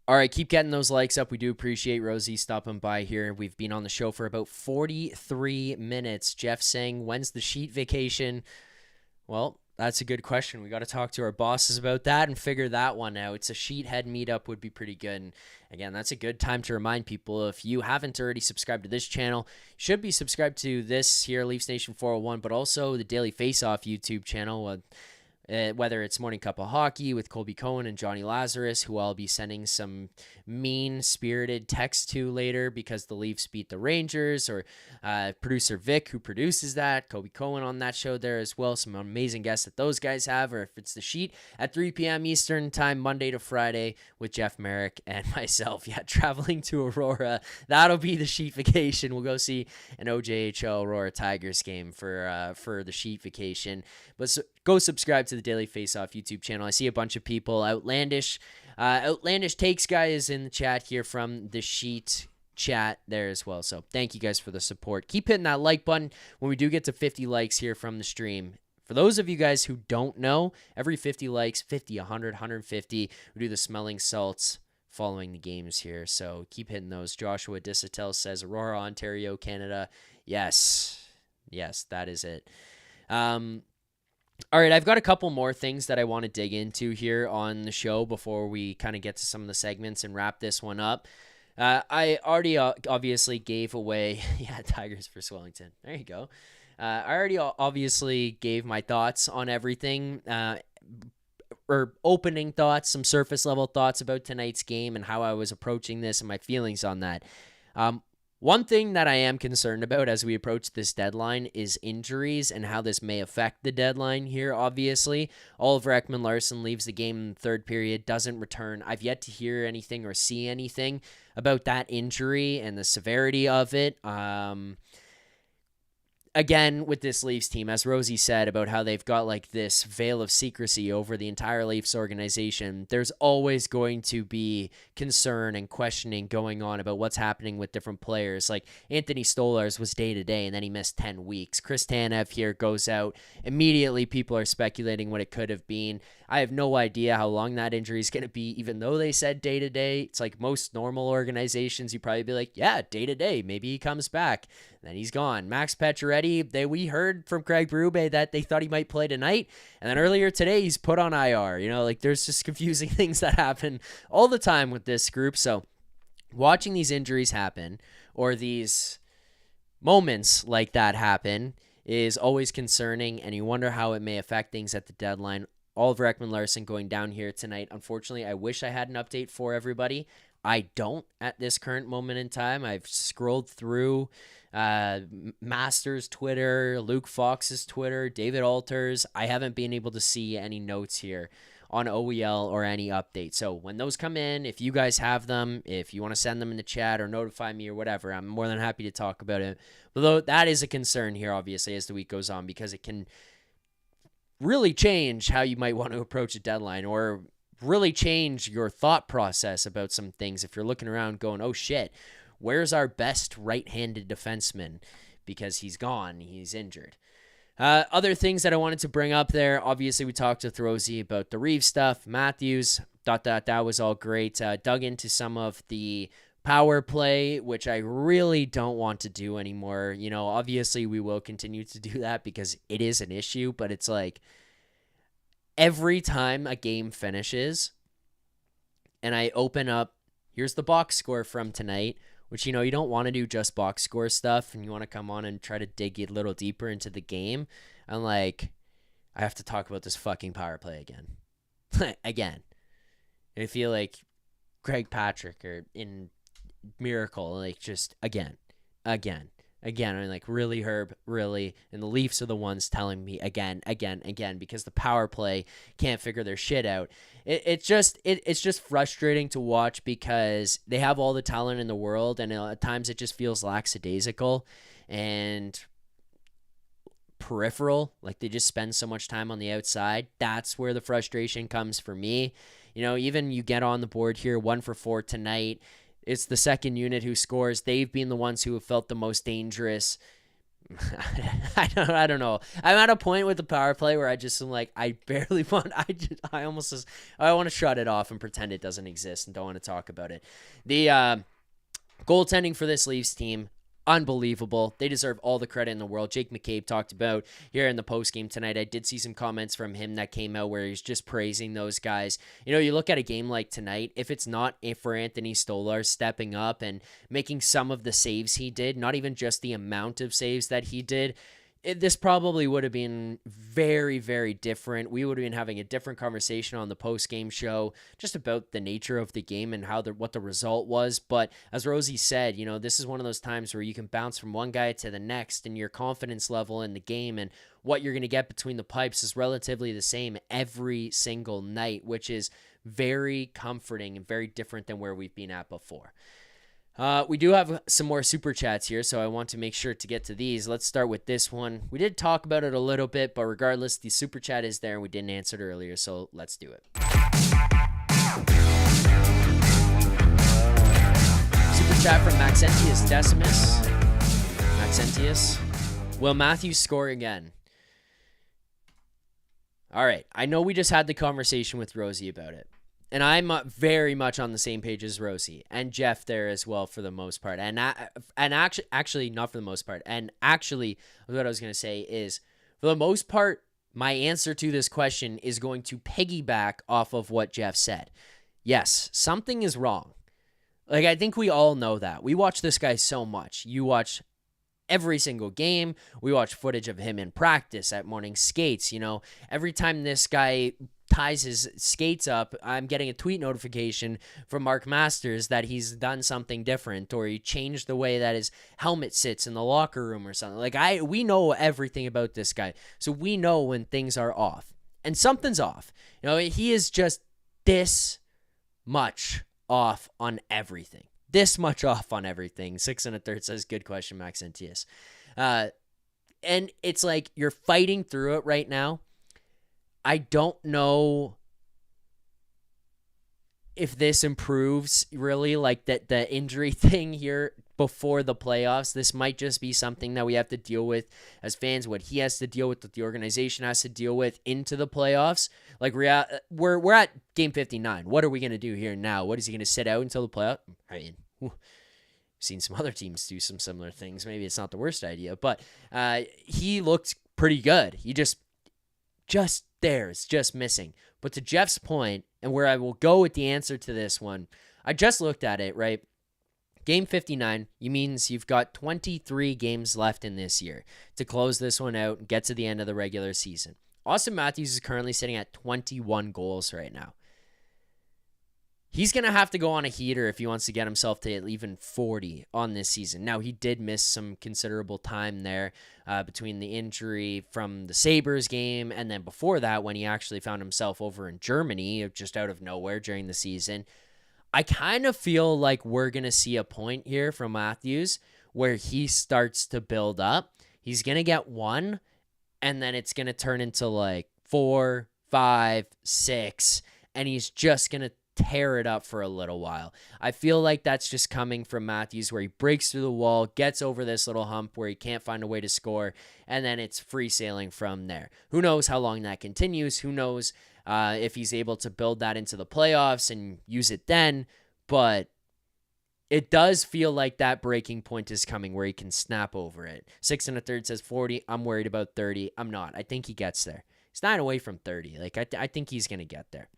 All right, keep getting those likes up. We do appreciate Rosie stopping by here. We've been on the show for about 43 minutes. Jeff saying, when's the sheet vacation? Well, that's a good question. We got to talk to our bosses about that and figure that one out. It's a sheethead meetup would be pretty good. And again, that's a good time to remind people, if you haven't already subscribed to this channel, you should be subscribed to this here, Leafs Nation 401, but also the Daily Faceoff YouTube channel. Whether it's Morning Cup of Hockey with Colby Cohen and Johnny Lazarus, who I'll be sending some mean-spirited text to later because the Leafs beat the Rangers, or producer Vic, who produces that, Colby Cohen on that show there as well. Some amazing guests that those guys have, or if it's the sheet at 3 p.m. Eastern Time, Monday to Friday with Jeff Merrick and myself. Yeah, traveling to Aurora. That'll be the sheet vacation. We'll go see an OJHL Aurora Tigers game for the sheet vacation. But go subscribe to the Daily Faceoff YouTube channel. I see a bunch of people. Outlandish Takes guy is in the chat here from the sheet chat there as well. So thank you guys for the support. Keep hitting that like button when we do get to 50 likes here from the stream. For those of you guys who don't know, every 50 likes, 50, 100, 150, we do the smelling salts following the games here. So keep hitting those. Joshua Disatel says Aurora, Ontario, Canada. Yes, that is it. All right, I've got a couple more things that I want to dig into here on the show before we kind of get to some of the segments and wrap this one up. I already obviously gave away, Tigers for Swellington. There you go. I already obviously gave my thoughts on everything, or opening thoughts, some surface level thoughts about tonight's game and how I was approaching this and my feelings on that. One thing that I am concerned about as we approach this deadline is injuries and how this may affect the deadline here, obviously. Oliver Ekman-Larsson leaves the game in the third period, doesn't return. I've yet to hear anything or see anything about that injury and the severity of it. Again, with this Leafs team, as Rosie said about how they've got like this veil of secrecy over the entire Leafs organization, there's always going to be concern and questioning going on about what's happening with different players. Like Anthony Stolarz was day-to-day, and then he missed 10 weeks. Chris Tanev here goes out. Immediately, people are speculating what it could have been. I have no idea how long that injury is going to be, even though they said day-to-day. It's like most normal organizations, you'd probably be like, yeah, day-to-day. Maybe he comes back. Then he's gone. Max Pacioretty already. We heard from Craig Berube that they thought he might play tonight. And then earlier today, he's put on IR. Like there's just confusing things that happen all the time with this group. So watching these injuries happen or these moments like that happen is always concerning. And you wonder how it may affect things at the deadline. Oliver Ekman-Larsson going down here tonight. Unfortunately, I wish I had an update for everybody. I don't at this current moment in time. I've scrolled through Masters' Twitter, Luke Fox's Twitter, David Alters. I haven't been able to see any notes here on OEL or any updates. So when those come in, if you guys have them, if you want to send them in the chat or notify me or whatever, I'm more than happy to talk about it. Although that is a concern here, obviously, as the week goes on, because it can really change how you might want to approach a deadline or really change your thought process about some things. If you're looking around going, oh shit, where's our best right-handed defenseman? Because he's gone, he's injured. Other things that I wanted to bring up there, obviously we talked with Rosie about the Reaves stuff. Matthews, thought that was all great. Dug into some of the power play, which I really don't want to do anymore. Obviously we will continue to do that because it is an issue, but it's like, every time a game finishes and I open up, here's the box score from tonight, which, you don't want to do just box score stuff and you want to come on and try to dig a little deeper into the game. I'm like, I have to talk about this fucking power play again. Again. And I feel like Greg Patrick or in Miracle, like just again. I'm like, really, Herb, really? And the Leafs are the ones telling me again, because the power play can't figure their shit out. It's just frustrating to watch because they have all the talent in the world, and at times it just feels lackadaisical and peripheral. Like they just spend so much time on the outside. That's where the frustration comes for me. Even you get on the board here, 1 for 4 tonight. It's the second unit who scores. They've been the ones who have felt the most dangerous. I don't know. I'm at a point with the power play where I just am like, I barely want. I want to shut it off and pretend it doesn't exist and don't want to talk about it. The goaltending for this Leafs team, unbelievable. They deserve all the credit in the world. Jake McCabe talked about here in the postgame tonight. I did see some comments from him that came out where he's just praising those guys. You look at a game like tonight, if it's not for Anthony Stolar stepping up and making some of the saves he did, not even just the amount of saves that he did, this probably would have been very, very different. We would have been having a different conversation on the post-game show just about the nature of the game and what the result was. But as Rosie said, this is one of those times where you can bounce from one guy to the next and your confidence level in the game and what you're going to get between the pipes is relatively the same every single night, which is very comforting and very different than where we've been at before. We do have some more super chats here, so I want to make sure to get to these. Let's start with this one. We did talk about it a little bit, but regardless, the super chat is there and we didn't answer it earlier, so let's do it. Super chat from Maxentius Decimus. Maxentius. Will Matthews score again? All right. I know we just had the conversation with Rosie about it. And I'm very much on the same page as Rosie and Jeff there as well for the most part. And actually not for the most part. And actually, what I was going to say is, for the most part, my answer to this question is going to piggyback off of what Jeff said. Yes, something is wrong. Like, I think we all know that. We watch this guy so much. You watch every single game. We watch footage of him in practice at morning skates. Every time this guy ties his skates up, I'm getting a tweet notification from Mark Masters that he's done something different or he changed the way that his helmet sits in the locker room or something. Like we know everything about this guy. So we know when things are off. And something's off. He is just this much off on everything. This much off on everything. 6 1/3 says, good question, Maxentius. And it's like you're fighting through it right now. I don't know if this improves really, like the injury thing here before the playoffs. This might just be something that we have to deal with as fans, what he has to deal with, what the organization has to deal with into the playoffs. Like we're at game 59. What are we going to do here now? What is he going to sit out until the playoff? I mean, Seen some other teams do some similar things. Maybe it's not the worst idea, but he looked pretty good. He just there. It's just missing. But to Jeff's point, and where I will go with the answer to this one, I just looked at it, right? Game 59, you means you've got 23 games left in this year to close this one out and get to the end of the regular season. Austin Matthews is currently sitting at 21 goals right now. He's going to have to go on a heater if he wants to get himself to even 40 on this season. Now, he did miss some considerable time there between the injury from the Sabres game and then before that when he actually found himself over in Germany just out of nowhere during the season. I kind of feel like we're going to see a point here from Matthews where he starts to build up. He's going to get one, and then it's going to turn into like 4, 5, 6, and he's just going to tear it up for a little while. I feel like that's just coming from Matthews where he breaks through the wall, gets over this little hump where he can't find a way to score, and then it's free sailing from there. Who knows how long that continues? Who knows if he's able to build that into the playoffs and use it then, but it does feel like that breaking point is coming where he can snap over it. 6 1/3 says 40. I'm worried about 30. I'm not. I think he gets there. He's 9 away from 30. Like I think he's going to get there.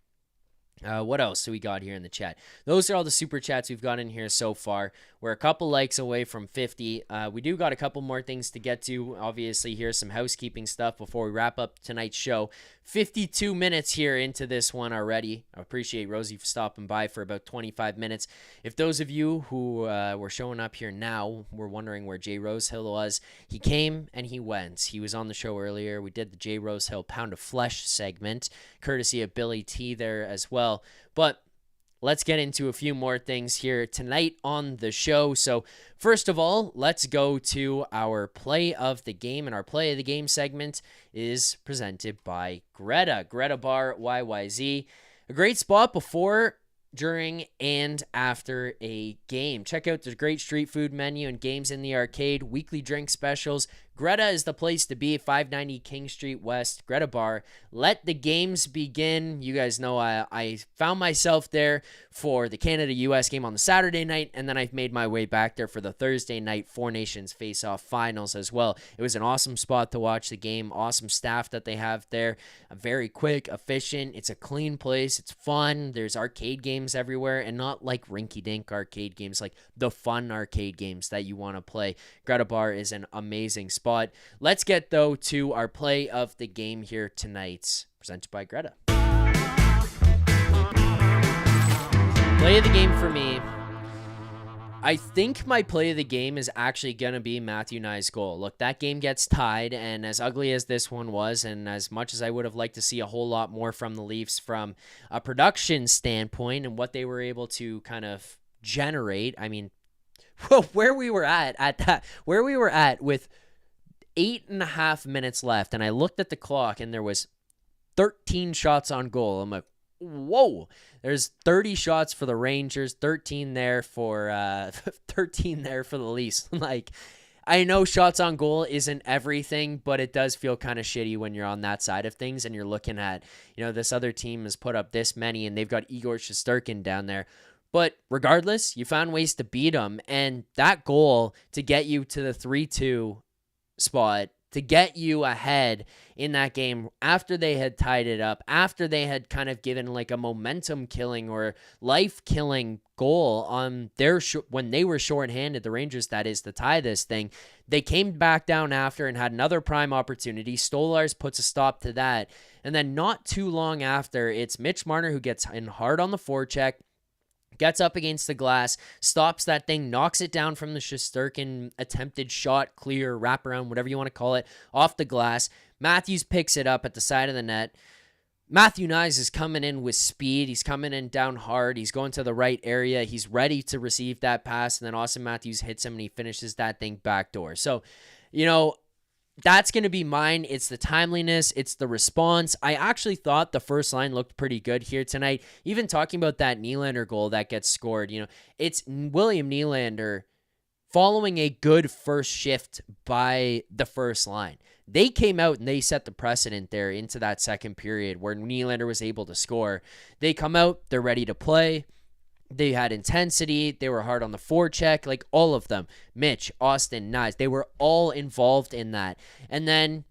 What else do we got here in the chat? Those are all the super chats we've got in here so far. We're a couple likes away from 50. We do got a couple more things to get to. Obviously, here's some housekeeping stuff before we wrap up tonight's show. 52 minutes here into this one already. I appreciate Rosie for stopping by for about 25 minutes. If those of you who were showing up here now were wondering where Jay Rosehill was, he came and he went. He was on the show earlier. We did the Jay Rosehill Pound of Flesh segment, courtesy of Billy T there as well. But let's get into a few more things here tonight on the show. So first of all, let's go to our play of the game. And our play of the game segment is presented by Greta. Greta Bar YYZ. A great spot before, during, and after a game. Check out the great street food menu and games in the arcade, weekly drink specials. Greta is the place to be, 590 King Street West, Greta Bar. Let the games begin. You guys know I found myself there for the Canada-US game on the Saturday night, and then I've made my way back there for the Thursday night Four Nations Face-Off Finals as well. It was an awesome spot to watch the game, awesome staff that they have there, very quick, efficient. It's a clean place. It's fun. There's arcade games everywhere, and not like rinky-dink arcade games, like the fun arcade games that you want to play. Greta Bar is an amazing spot. Let's get, though, to our play of the game here tonight, presented by Greta. Play of the game for me. I think my play of the game is actually going to be Matthew Nye's goal. Look, that game gets tied, and as ugly as this one was, and as much as I would have liked to see a whole lot more from the Leafs from a production standpoint and what they were able to kind of generate, I mean, where we were at with 8.5 minutes left, and I looked at the clock, and there was 13 shots on goal. I'm like, whoa, there's 30 shots for the Rangers, 13 there for the Leafs. Like, I know shots on goal isn't everything, but it does feel kind of shitty when you're on that side of things and you're looking at, this other team has put up this many and they've got Igor Shesterkin down there. But regardless, you found ways to beat them, and that goal to get you to the 3-2 spot, to get you ahead in that game after they had tied it up, after they had kind of given like a momentum killing or life killing goal on their when they were shorthanded, the Rangers, that is, to tie this thing. They came back down after and had another prime opportunity. Stolarz puts a stop to that. And then not too long after, it's Mitch Marner who gets in hard on the forecheck, gets up against the glass, stops that thing, knocks it down from the Shesterkin attempted shot, clear, wraparound, whatever you want to call it, off the glass. Matthews picks it up at the side of the net. Matthew Knies is coming in with speed. He's coming in down hard. He's going to the right area. He's ready to receive that pass, and then Austin Matthews hits him, and he finishes that thing backdoor. So, that's going to be mine. It's the timeliness. It's the response. I actually thought the first line looked pretty good here tonight. Even talking about that Nylander goal that gets scored, it's William Nylander following a good first shift by the first line. They came out and they set the precedent there into that second period where Nylander was able to score. They come out, they're ready to play. They had intensity. They were hard on the forecheck. Like, all of them. Mitch, Austin, Nyes. They were all involved in that. And then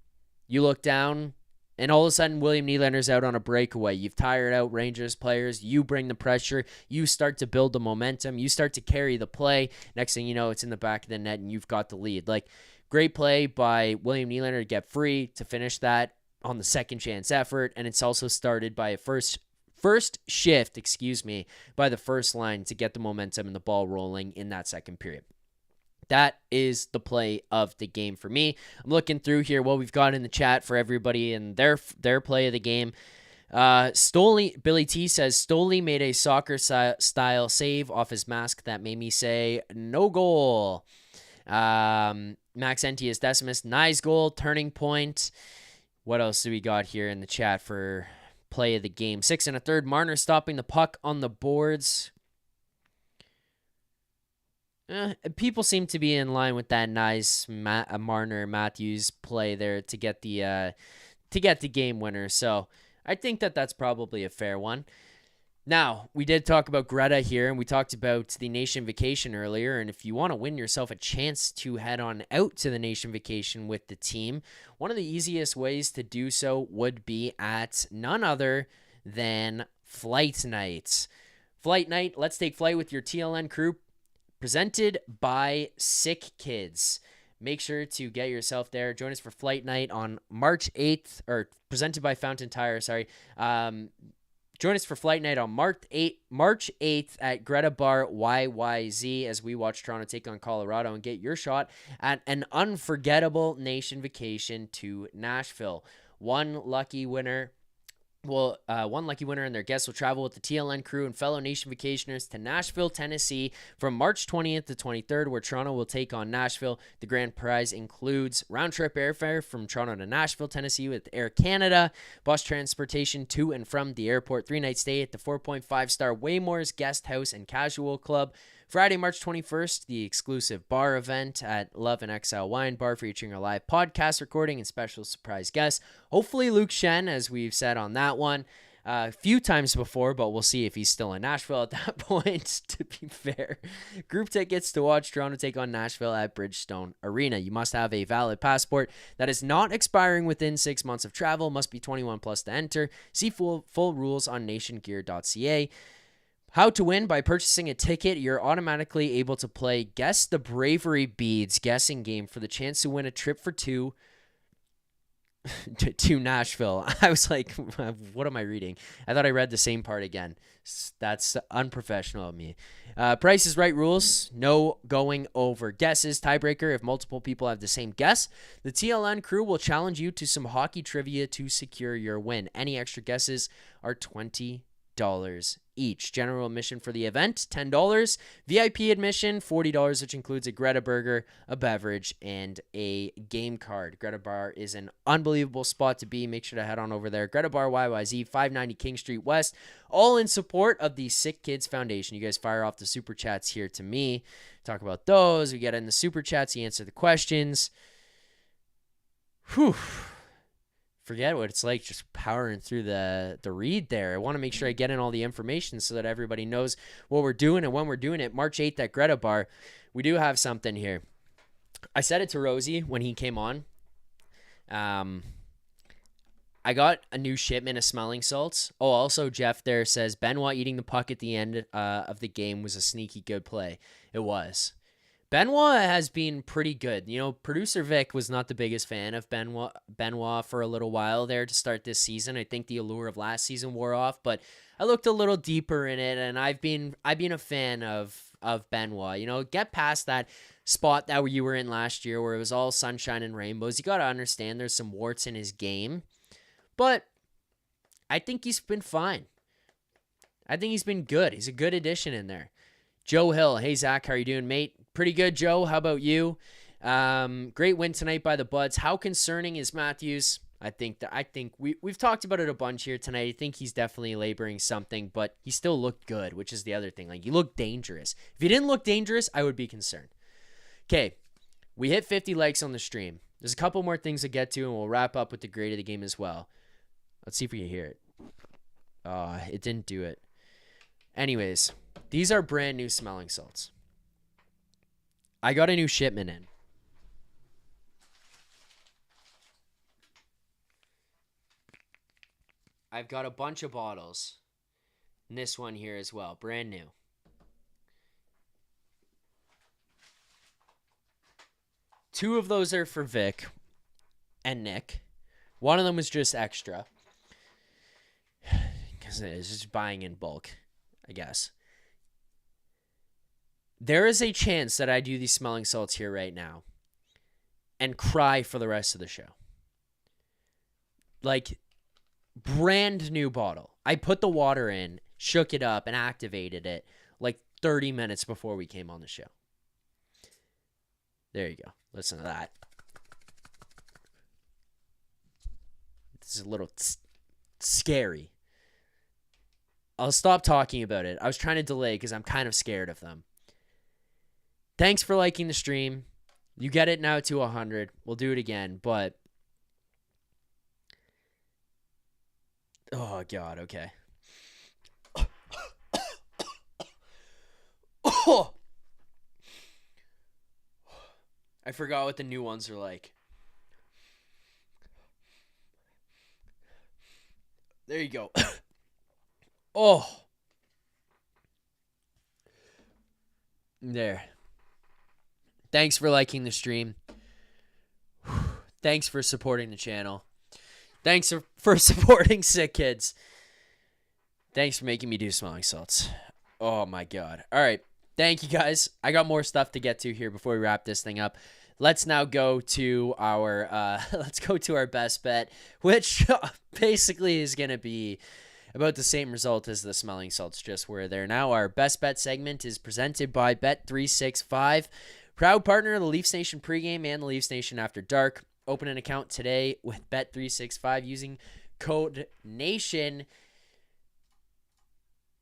you look down, and all of a sudden, William Nylander's out on a breakaway. You've tired out Rangers players. You bring the pressure. You start to build the momentum. You start to carry the play. Next thing you know, it's in the back of the net, and you've got the lead. Like, great play by William Nylander to get free, to finish that on the second chance effort. And it's also started by a first shift, by the first line to get the momentum and the ball rolling in that second period. That is the play of the game for me. I'm looking through here what we've got in the chat for everybody and their play of the game. Stoley, Billy T says, Stoley made a soccer style save off his mask that made me say, no goal. Max Entius Decimus, nice goal, turning point. What else do we got here in the chat for play of the game? 6 1/3, Marner stopping the puck on the boards. People seem to be in line with that nice Marner Matthews play there to get the game winner. So I think that's probably a fair one. Now, we did talk about Greta here, and we talked about the Nation Vacation earlier, and if you want to win yourself a chance to head on out to the Nation Vacation with the team, one of the easiest ways to do so would be at none other than Flight Night. Flight Night, let's take flight with your TLN crew, presented by Sick Kids. Make sure to get yourself there. Join us for Flight Night on March 8th, or presented by Fountain Tire, sorry. Join us for Flight Night on March 8th at Greta Bar YYZ as we watch Toronto take on Colorado and get your shot at an unforgettable Nation Vacation to Nashville. One lucky winner and their guests will travel with the TLN crew and fellow Nation Vacationers to Nashville, Tennessee from March 20th to 23rd, where Toronto will take on Nashville. The grand prize includes round-trip airfare from Toronto to Nashville, Tennessee with Air Canada, bus transportation to and from the airport, 3-night stay at the 4.5-star Waymore's Guest House and Casual Club. Friday, March 21st, the exclusive bar event at Love and Exile Wine Bar featuring a live podcast recording and special surprise guests. Hopefully Luke Shen, as we've said on that one a few times before, but we'll see if he's still in Nashville at that point, to be fair. Group tickets to watch Toronto take on Nashville at Bridgestone Arena. You must have a valid passport that is not expiring within 6 months of travel, must be 21 plus to enter. See full rules on nationgear.ca. How to win: by purchasing a ticket, you're automatically able to play Guess the Bravery Beads guessing game for the chance to win a trip for two to Nashville. I was like, what am I reading? I thought I read the same part again. That's unprofessional of me. Price is Right rules: no going over guesses. Tiebreaker: if multiple people have the same guess, the TLN crew will challenge you to some hockey trivia to secure your win. Any extra guesses are $20 each. General admission for the event, $10. VIP admission, $40, which includes a Greta burger, a beverage, and a game card. Greta Bar is an unbelievable spot to be. Make sure to head on over there. Greta Bar YYZ, 590 King Street West, all in support of the Sick Kids Foundation. You guys fire off the super chats here to me. Talk about those. We get in the super chats. You answer the questions. Whew. Forget what it's like just powering through the read there. I want to make sure I get in all the information so that everybody knows what we're doing and when we're doing it. March 8th at Greta Bar. We do have something here. I said it to Rosie when he came on. I got a new shipment of smelling salts. Oh, also Jeff there says Benoit eating the puck at the end of the game was a sneaky good play. It was. Benoit has been pretty good. You know, producer Vic was not the biggest fan of Benoit for a little while there to start this season. I think the allure of last season wore off, but I looked a little deeper in it, and I've been a fan of Benoit. You know, get past that spot that you were in last year where it was all sunshine and rainbows. You got to understand there's some warts in his game, but I think he's been fine. I think he's been good. He's a good addition in there. Joe Hill, hey Zach, how are you doing, mate? Pretty good, Joe. How about you? Great win tonight by the Buds. How concerning is Matthews? I think we've talked about it a bunch here tonight. I think he's definitely laboring something, but he still looked good, which is the other thing. Like, he looked dangerous. If he didn't look dangerous, I would be concerned. Okay, we hit 50 likes on the stream. There's a couple more things to get to, and we'll wrap up with the grade of the game as well. Let's see if we can hear it. It didn't do it. Anyways, these are brand new smelling salts. I got a new shipment in. I've got a bunch of bottles. And this one here as well, brand new. Two of those are for Vic and Nick. One of them was just extra. Because it's just buying in bulk, I guess. There is a chance that I do these smelling salts here right now and cry for the rest of the show. Like, brand new bottle. I put the water in, shook it up, and activated it like 30 minutes before we came on the show. There you go. Listen to that. This is a little scary. I'll stop talking about it. I was trying to delay because I'm kind of scared of them. Thanks for liking the stream. You get it now to 100. We'll do it again, but... Oh, God, okay. I forgot what the new ones are like. There you go. Oh. There. Thanks for liking the stream. Thanks for supporting the channel. Thanks for supporting Sick Kids. Thanks for making me do smelling salts. Oh my God. All right. Thank you guys. I got more stuff to get to here before we wrap this thing up. Let's now go to our best bet, which basically is going to be about the same result as the smelling salts, just where they're now. Our best bet segment is presented by Bet365, proud partner of the Leafs Nation pregame and the Leafs Nation after dark. Open an account today with Bet365 using code NATION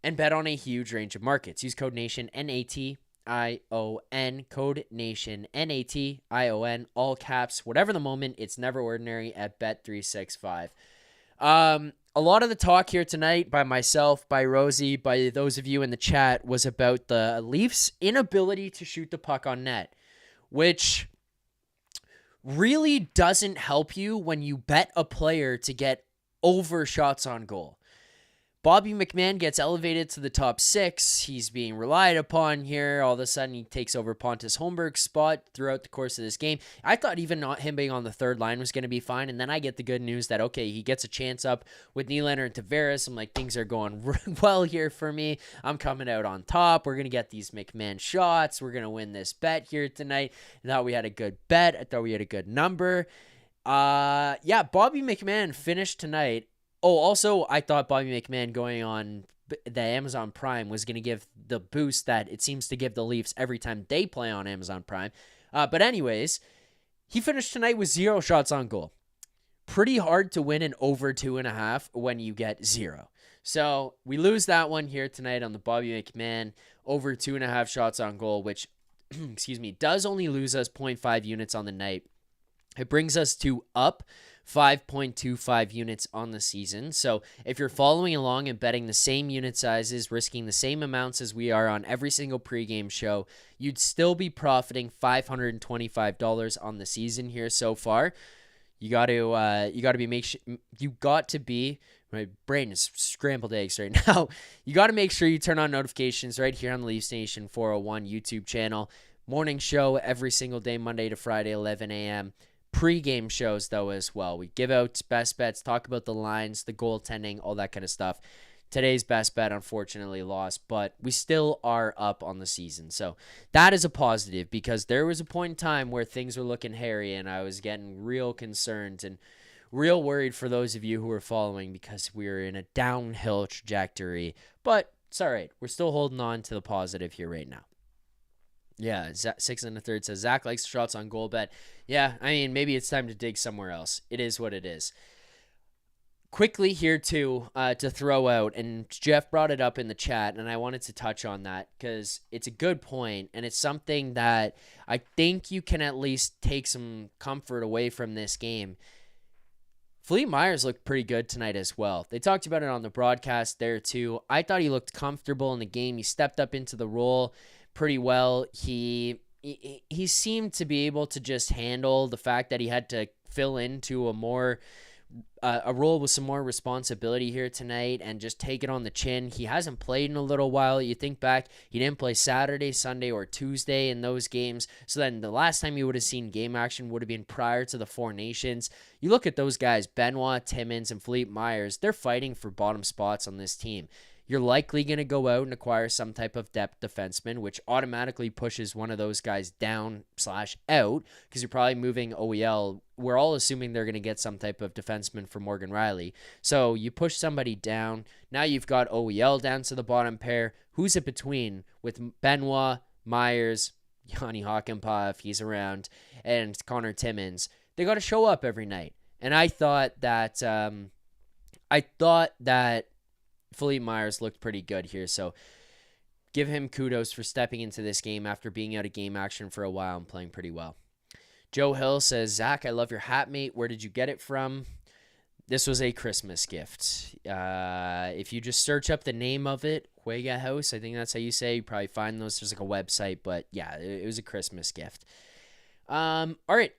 and bet on a huge range of markets. Use code NATION, N-A-T-I-O-N, code NATION, N-A-T-I-O-N, all caps, whatever the moment, it's never ordinary at Bet365. A lot of the talk here tonight by myself, by Rosie, by those of you in the chat was about the Leafs' inability to shoot the puck on net, which really doesn't help you when you bet a player to get over shots on goal. Bobby McMann gets elevated to the top 6. He's being relied upon here. All of a sudden, he takes over Pontus Holmberg's spot throughout the course of this game. I thought even not him being on the third line was going to be fine, and then I get the good news that, okay, he gets a chance up with Nylander and Tavares. I'm like, things are going well here for me. I'm coming out on top. We're going to get these McMann shots. We're going to win this bet here tonight. I thought we had a good bet. I thought we had a good number. Yeah, Bobby McMann finished tonight. Oh, also, I thought Bobby McMann going on the Amazon Prime was going to give the boost that it seems to give the Leafs every time they play on Amazon Prime. But anyways, he finished tonight with 0 shots on goal. Pretty hard to win an over 2.5 when you get 0. So we lose that one here tonight on the Bobby McMann over 2.5 shots on goal, which, excuse me, does only lose us 0.5 units on the night. It brings us to up 5.25 units on the season. So if you're following along and betting the same unit sizes, risking the same amounts as we are on every single pregame show, you'd still be profiting $525 on the season here so far. You got to be, my brain is scrambled eggs right now. You got to make sure you turn on notifications right here on the Leafs Nation 401 YouTube channel. Morning show every single day, Monday to Friday, 11 a.m. Pre-game shows, though, as well. We give out best bets, talk about the lines, the goaltending, all that kind of stuff. Today's best bet, unfortunately, lost, but we still are up on the season. So that is a positive because there was a point in time where things were looking hairy and I was getting real concerned and real worried for those of you who were following because we were in a downhill trajectory. But it's all right. We're still holding on to the positive here right now. Yeah, 6 1/3 says Zack likes shots on goal bet. Yeah, I mean, maybe it's time to dig somewhere else. It is what it is. Quickly here, too, to throw out, and Jeff brought it up in the chat, and I wanted to touch on that because it's a good point, and it's something that I think you can at least take some comfort away from this game. Philippe Myers looked pretty good tonight as well. They talked about it on the broadcast there too. I thought he looked comfortable in the game. He stepped up into the role pretty well. He seemed to be able to just handle the fact that he had to fill into a role with some more responsibility here tonight and just take it on the chin. He hasn't played in a little while. You think back, he didn't play Saturday, Sunday, or Tuesday in those games. So then the last time you would have seen game action would have been prior to the Four Nations. You look at those guys, Benoit, Timmins, and Philippe Myers, they're fighting for bottom spots on this team. You're likely going to go out and acquire some type of depth defenseman, which automatically pushes one of those guys down/out because you're probably moving OEL. We're all assuming they're going to get some type of defenseman for Morgan Riley. So you push somebody down. Now you've got OEL down to the bottom pair. Who's it between with Benoit, Myers, Yanni Hakanpää if he's around, and Connor Timmins? They got to show up every night. And I thought that Philippe Myers looked pretty good here, so give him kudos for stepping into this game after being out of game action for a while and playing pretty well. Joe Hill says, Zach, I love your hat, mate. Where did you get it from? This was a Christmas gift. If you just search up the name of it, Huega House, I think that's how you say, you probably find those. There's like a website, but yeah, it was a Christmas gift. All right.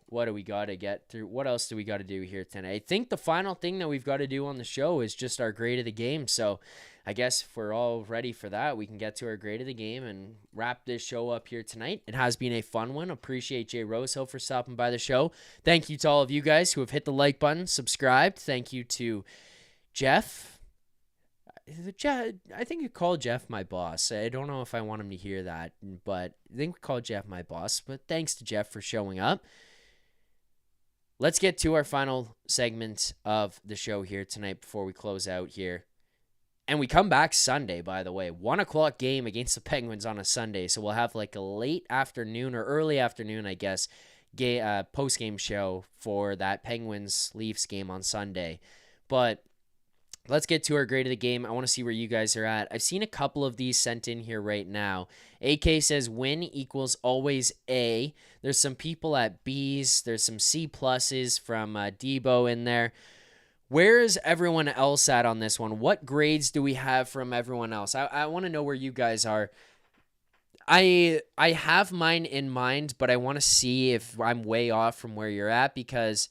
What do we got to get through? What else do we got to do here tonight? I think the final thing that we've got to do on the show is just our grade of the game. So I guess if we're all ready for that, we can get to our grade of the game and wrap this show up here tonight. It has been a fun one. Appreciate Jay Rosehill for stopping by the show. Thank you to all of you guys who have hit the like button, subscribed. Thank you to Jeff. I think you called Jeff my boss. I don't know if I want him to hear that, but I think we called Jeff my boss. But thanks to Jeff for showing up. Let's get to our final segment of the show here tonight before we close out here. And we come back Sunday, by the way. 1 o'clock game against the Penguins on a Sunday. So we'll have like a late afternoon or early afternoon, I guess, post-game show for that Penguins-Leafs game on Sunday. But let's get to our grade of the game. I want to see where you guys are at. I've seen a couple of these sent in here right now. AK says win equals always A. There's some people at B's. There's some C pluses from Debo in there. Where is everyone else at on this one? What grades do we have from everyone else? I want to know where you guys are. I have mine in mind, but I want to see if I'm way off from where you're at because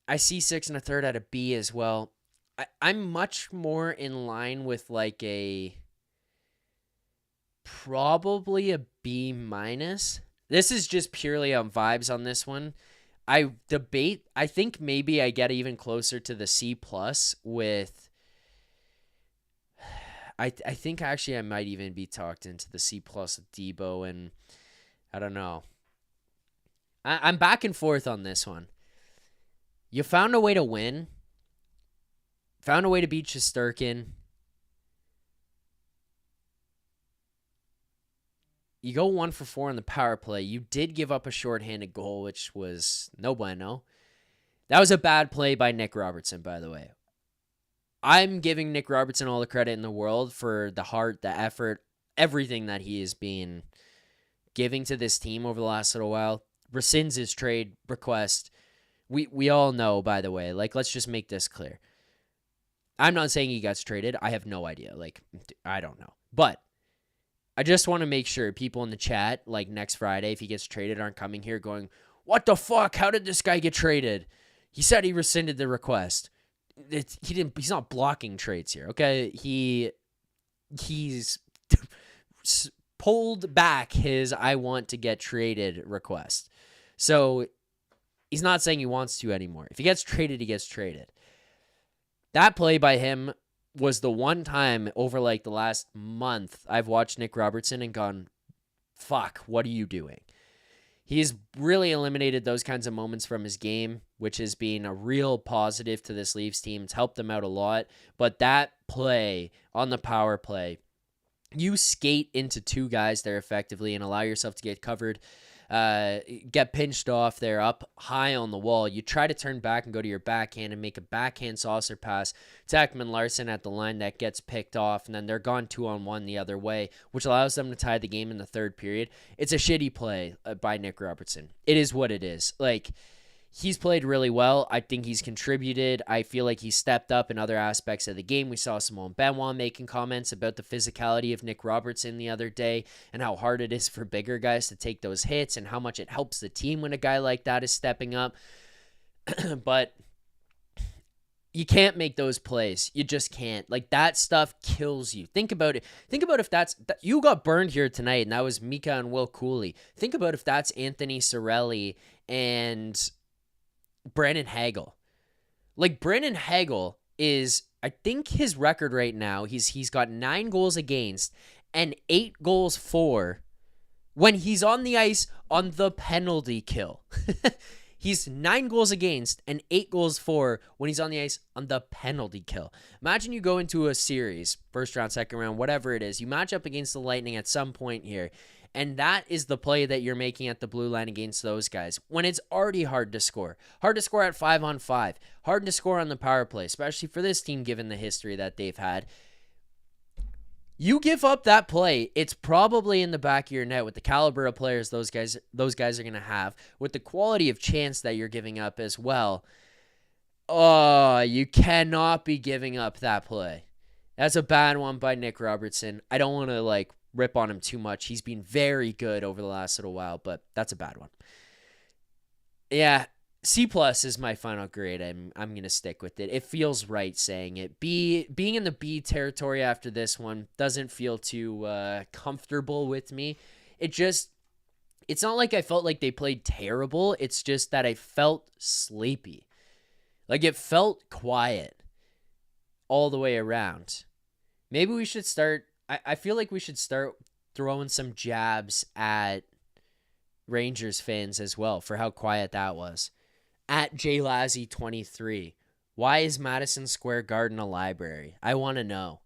I see 6 1/3 at a B as well. I'm much more in line with like probably a B minus. This is just purely on vibes on this one. I think maybe I get even closer to the C plus with, I think actually I might even be talked into the C plus with Debo, and I don't know. I'm back and forth on this one. You found a way to win. Found a way to beat Shesterkin. You go 1 for 4 on the power play. You did give up a shorthanded goal, which was no bueno. That was a bad play by Nick Robertson, by the way. I'm giving Nick Robertson all the credit in the world for the heart, the effort, everything that he has been giving to this team over the last little while. Rescinds his trade request. We all know, by the way. Like, let's just make this clear. I'm not saying he gets traded. I have no idea. Like, I don't know. But I just want to make sure people in the chat, like next Friday, if he gets traded, aren't coming here going, what the fuck? How did this guy get traded? He said he rescinded the request. He's not blocking trades here, okay? He's pulled back his I want to get traded request. So he's not saying he wants to anymore. If he gets traded, he gets traded. That play by him was the one time over like the last month I've watched Nick Robertson and gone, fuck, what are you doing? He's really eliminated those kinds of moments from his game, which has been a real positive to this Leafs team. It's helped them out a lot. But that play on the power play, you skate into 2 guys there effectively and allow yourself to get covered, get pinched off there up high on the wall. You try to turn back and go to your backhand and make a backhand saucer pass to Ekman Larson at the line that gets picked off, and then they're gone 2-on-1 the other way, which allows them to tie the game in the third period. It's a shitty play by Nick Robertson. It is what it is. Like, He's played really well. I think he's contributed. I feel like he's stepped up in other aspects of the game. We saw Simone Benoit making comments about the physicality of Nick Robertson the other day and how hard it is for bigger guys to take those hits and how much it helps the team when a guy like that is stepping up. But you can't make those plays. You just can't. Like, that stuff kills you. Think about it. Think about if you got burned here tonight, and that was Mika and Will Cooley. Think about if that's Anthony Cirelli and Brandon Hagel. Like, Brandon Hagel is, I think his record right now, he's got 9 goals against and 8 goals for when he's on the ice on the penalty kill. He's 9 goals against and 8 goals for when he's on the ice on the penalty kill. Imagine you go into a series, first round, second round, whatever it is. You match up against the Lightning at some point here, and that is the play that you're making at the blue line against those guys when it's already hard to score. Hard to score at 5-on-5. Hard to score on the power play, especially for this team given the history that they've had. You give up that play, it's probably in the back of your net with the caliber of players those guys are going to have, with the quality of chance that you're giving up as well. Oh, you cannot be giving up that play. That's a bad one by Nick Robertson. I don't want to rip on him too much. He's been very good over the last little while, but that's a bad one. Yeah, C+ is my final grade. I'm going to stick with it. It feels right saying it. Being in the B territory after this one doesn't feel too comfortable with me. It's not like I felt like they played terrible. It's just that I felt sleepy. Like, it felt quiet all the way around. Maybe we should start, I feel like we should start throwing some jabs at Rangers fans as well for how quiet that was. At JLazzy23, why is Madison Square Garden a library? I want to know.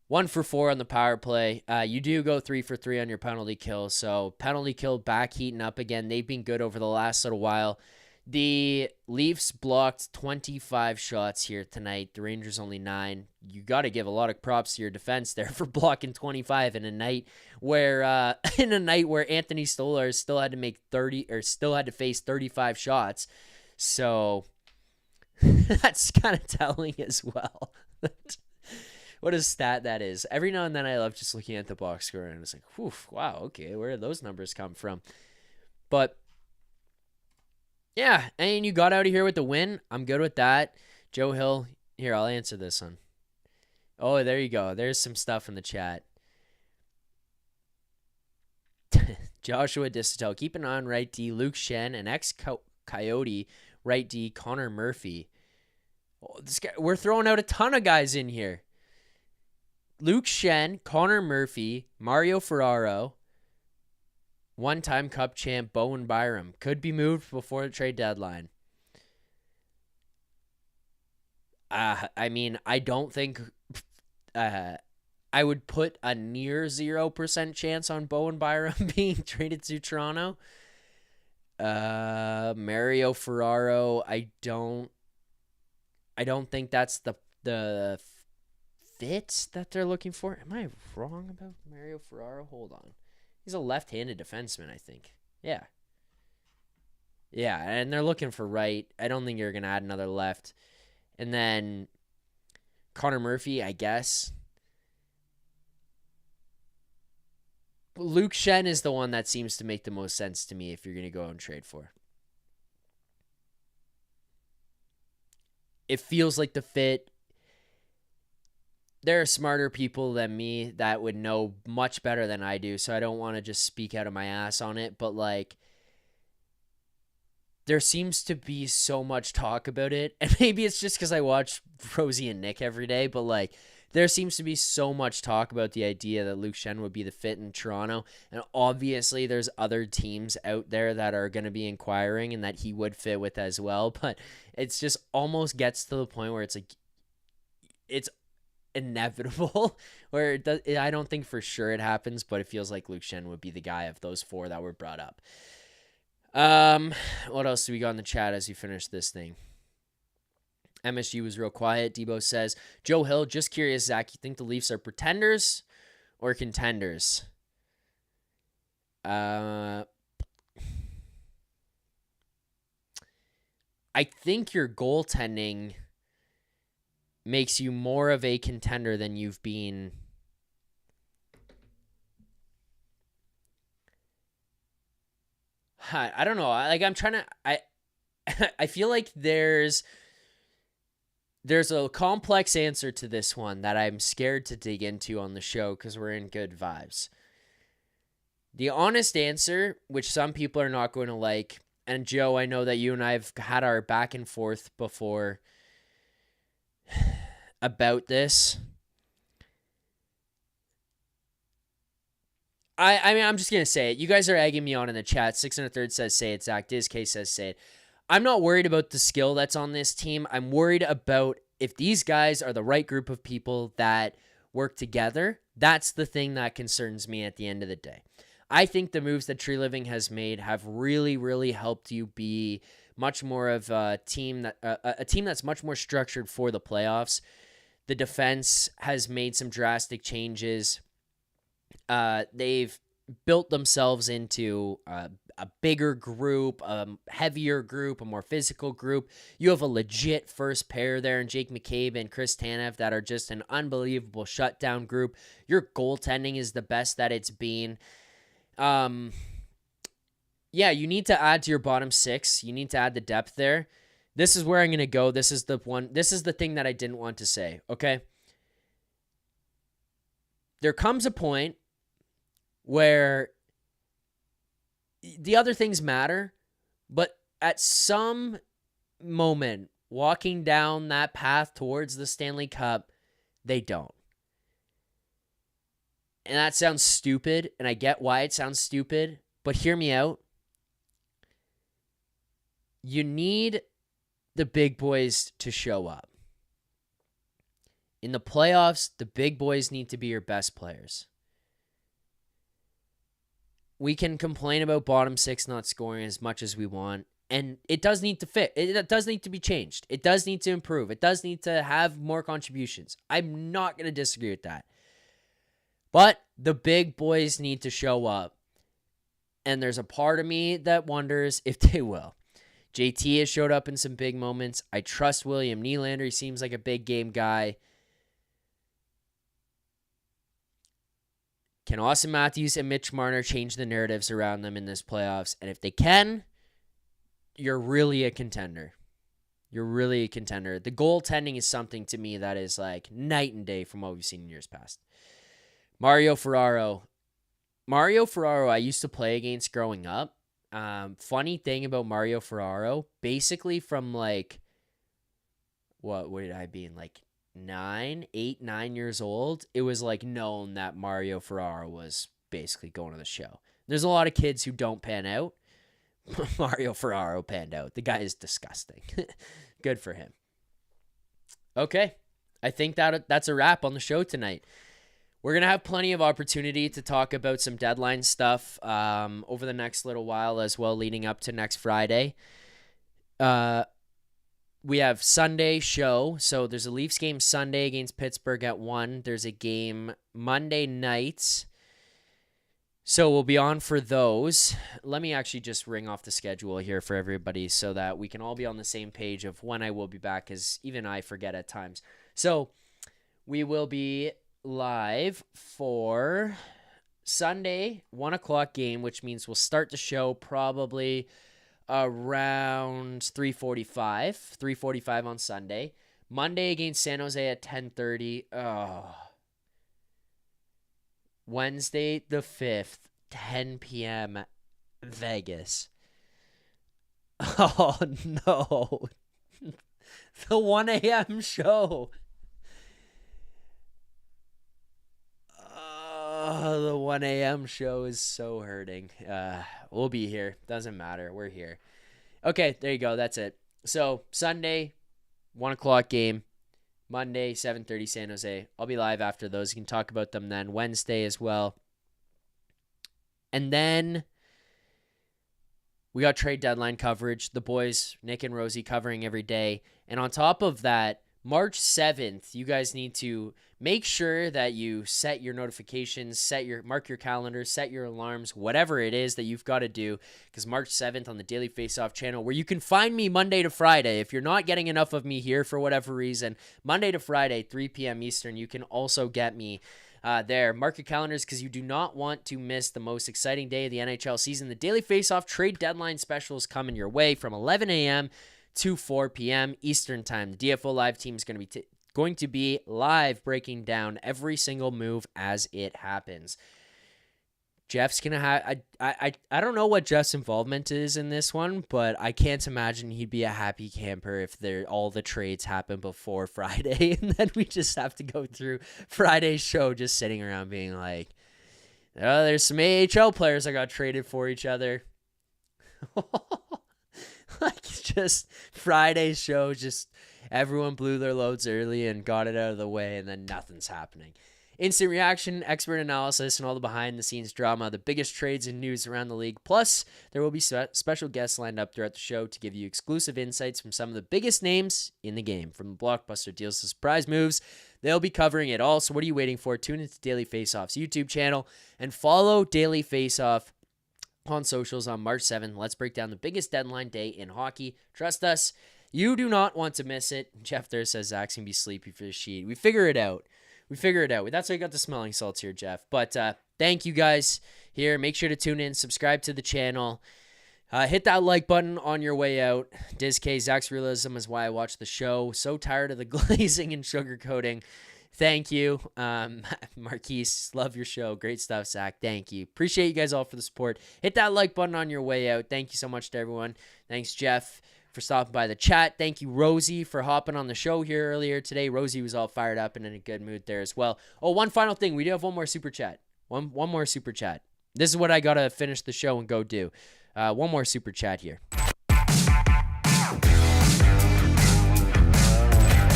1 for 4 on the power play. You do go 3 for 3 on your penalty kill. So penalty kill back heating up again. They've been good over the last little while. The Leafs blocked 25 shots here tonight. The Rangers only 9. You got to give a lot of props to your defense there for blocking 25 in a night where Anthony Stolar still had to face 35 shots. So that's kind of telling as well. What a stat that is. Every now and then I love just looking at the box score and it's like, whew, wow, okay, where did those numbers come from? But yeah, and you got out of here with the win. I'm good with that. Joe Hill, here, I'll answer this one. Oh, there you go. There's some stuff in the chat. Joshua Distel, keep an eye on right D. Luke Shen, an ex-Coyote right D. Connor Murphy. Oh, this guy, we're throwing out a ton of guys in here. Luke Shen, Connor Murphy, Mario Ferraro, one-time Cup champ Bowen Byram could be moved before the trade deadline. I mean, I don't think I would put a near 0% chance on Bowen Byram being traded to Toronto. Mario Ferraro, I don't think that's the fit that they're looking for. Am I wrong about Mario Ferraro? Hold on. He's a left-handed defenseman, I think. Yeah. Yeah, and they're looking for right. I don't think you're going to add another left. And then Connor Murphy, I guess. Luke Shen is the one that seems to make the most sense to me if you're going to go and trade for. It feels like the fit. There are smarter people than me that would know much better than I do, so I don't want to just speak out of my ass on it, but there seems to be so much talk about it, and maybe it's just because I watch Rosie and Nick every day, but there seems to be so much talk about the idea that Luke Shen would be the fit in Toronto, and obviously there's other teams out there that are going to be inquiring and that he would fit with as well, but it's just almost gets to the point where it's inevitable where I don't think for sure it happens, but it feels like Luke Shen would be the guy of those 4 that were brought up. What else do we got in the chat as you finish this thing? MSG was real quiet. Debo says, Joe Hill, just curious, Zach, you think the Leafs are pretenders or contenders? I think your goaltending makes you more of a contender than you've been. I don't know. I'm trying to. I feel like there's a complex answer to this one that I'm scared to dig into on the show because we're in good vibes. The honest answer, which some people are not going to like, and Joe, I know that you and I have had our back and forth before about this. I mean, I'm just going to say it. You guys are egging me on in the chat. 6 1/3 says say it. Zack Dizk says say it. I'm not worried about the skill that's on this team. I'm worried about if these guys are the right group of people that work together. That's the thing that concerns me at the end of the day. I think the moves that Tree Living has made have really, really helped you be much more of a team that's much more structured for the playoffs. The defense has made some drastic changes. They've built themselves into a bigger group, a heavier group, a more physical group. You have a legit first pair there in Jake McCabe and Chris Tanev that are just an unbelievable shutdown group. Your goaltending is the best that it's been. Yeah, you need to add to your bottom six. You need to add the depth there. This is where I'm going to go. This is the thing that I didn't want to say, okay? There comes a point where the other things matter, but at some moment, walking down that path towards the Stanley Cup, they don't. And that sounds stupid, and I get why it sounds stupid, but hear me out. You need the big boys to show up. In the playoffs, the big boys need to be your best players. We can complain about bottom six not scoring as much as we want, and it does need to fit. It does need to be changed. It does need to improve. It does need to have more contributions. I'm not going to disagree with that. But the big boys need to show up, and there's a part of me that wonders if they will. JT has showed up in some big moments. I trust William Nylander. He seems like a big game guy. Can Austin Matthews and Mitch Marner change the narratives around them in this playoffs? And if they can, you're really a contender. You're really a contender. The goaltending is something to me that is like night and day from what we've seen in years past. Mario Ferraro, I used to play against growing up. Funny thing about Mario Ferraro, basically from like, what would I be in, like 9 years old, it was like known that Mario Ferraro was basically going to the show. There's a lot of kids who don't pan out. Mario Ferraro panned out. The guy is disgusting. Good for him. Okay, I think that's a wrap on the show tonight. We're going to have plenty of opportunity to talk about some deadline stuff over the next little while as well, leading up to next Friday. We have Sunday show. So there's a Leafs game Sunday against Pittsburgh at 1. There's a game Monday night. So we'll be on for those. Let me actually just ring off the schedule here for everybody so that we can all be on the same page of when I will be back, because even I forget at times. So we will be live for Sunday 1 o'clock game, which means we'll start the show probably around 3:45 on Sunday. Monday against San Jose at 10:30. Wednesday the 5th, 10 p.m. Vegas. Oh no. The 1 a.m. show. The 1 a.m. show is so hurting. We'll be here. Doesn't matter. We're here. Okay, there you go. That's it. So Sunday, 1 o'clock game. Monday, 7:30 San Jose. I'll be live after those. You can talk about them then. Wednesday as well. And then we got trade deadline coverage. The boys, Nick and Rosie, covering every day. And on top of that, March 7th, you guys need to make sure that you set your notifications, mark your calendar, set your alarms, whatever it is that you've got to do, because March 7th on the Daily Faceoff channel, where you can find me Monday to Friday. If you're not getting enough of me here for whatever reason, Monday to Friday, 3 p.m. Eastern, you can also get me there. Mark your calendars, because you do not want to miss the most exciting day of the NHL season. The Daily Faceoff trade deadline special is coming your way from 11 a.m. to 4 p.m. Eastern time. The DFO Live team is going to be live breaking down every single move as it happens. Jeff's going to have... I don't know what Jeff's involvement is in this one, but I can't imagine he'd be a happy camper if all the trades happen before Friday, and then we just have to go through Friday's show just sitting around being like, oh, there's some AHL players that got traded for each other. Like, just Friday's show, just everyone blew their loads early and got it out of the way, and then nothing's happening. Instant reaction, expert analysis, and all the behind-the-scenes drama, the biggest trades and news around the league. Plus, there will be special guests lined up throughout the show to give you exclusive insights from some of the biggest names in the game. From blockbuster deals to surprise moves, they'll be covering it all. So what are you waiting for? Tune into Daily Faceoff's YouTube channel and follow Daily Faceoff on socials on March 7th. Let's break down the biggest deadline day in hockey. Trust us, you do not want to miss it. Jeff there says Zach's going to be sleepy for the sheet. We figure it out. That's why I got the smelling salts here, Jeff. But thank you guys here. Make sure to tune in, subscribe to the channel. Hit that like button on your way out. DizK, Zach's Realism is why I watch the show. So tired of the glazing and sugarcoating. Thank you. Marquise, love your show. Great stuff, Zach. Thank you. Appreciate you guys all for the support. Hit that like button on your way out. Thank you so much to everyone. Thanks, Jeff, for stopping by the chat. Thank you, Rosie, for hopping on the show here earlier today. Rosie was all fired up and in a good mood there as well. Oh, one final thing. We do have one more super chat. One more super chat. This is what I got to finish the show and go do. One more super chat here.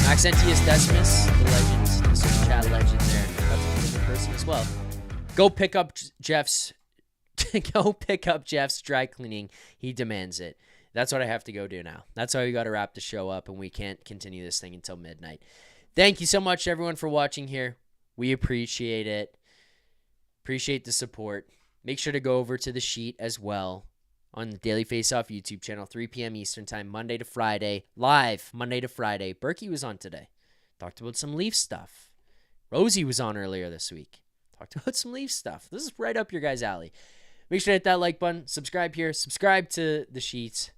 Maxentius Decimus, the legend, the super chat legend there. That's a different person as well. Go pick up Jeff's dry cleaning. He demands it. That's what I have to go do now. That's how we got to wrap the show up, and we can't continue this thing until midnight. Thank you so much, everyone, for watching here. We appreciate it. Appreciate the support. Make sure to go over to the sheet as well on the Daily Faceoff YouTube channel, 3 p.m. Eastern time, Monday to Friday. Live, Monday to Friday. Berkey was on today. Talked about some Leaf stuff. Rosie was on earlier this week. Talked about some Leaf stuff. This is right up your guys' alley. Make sure to hit that like button. Subscribe here. Subscribe to the sheets.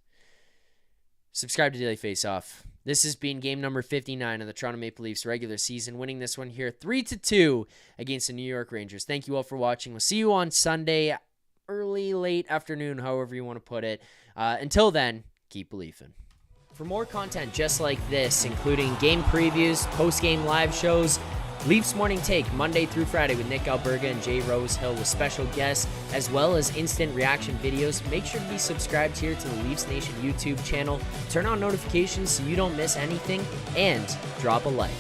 Subscribe to Daily Faceoff. This has been game number 59 of the Toronto Maple Leafs regular season, winning this one here 3-2 against the New York Rangers. Thank you all for watching. We'll see you on Sunday, early, late afternoon, however you want to put it. Until then, keep believing. For more content just like this, including game previews, post-game live shows, Leafs Morning Take, Monday through Friday with Nick Alberga and Jay Rosehill with special guests, as well as instant reaction videos. Make sure to be subscribed here to the Leafs Nation YouTube channel. Turn on notifications so you don't miss anything, and drop a like.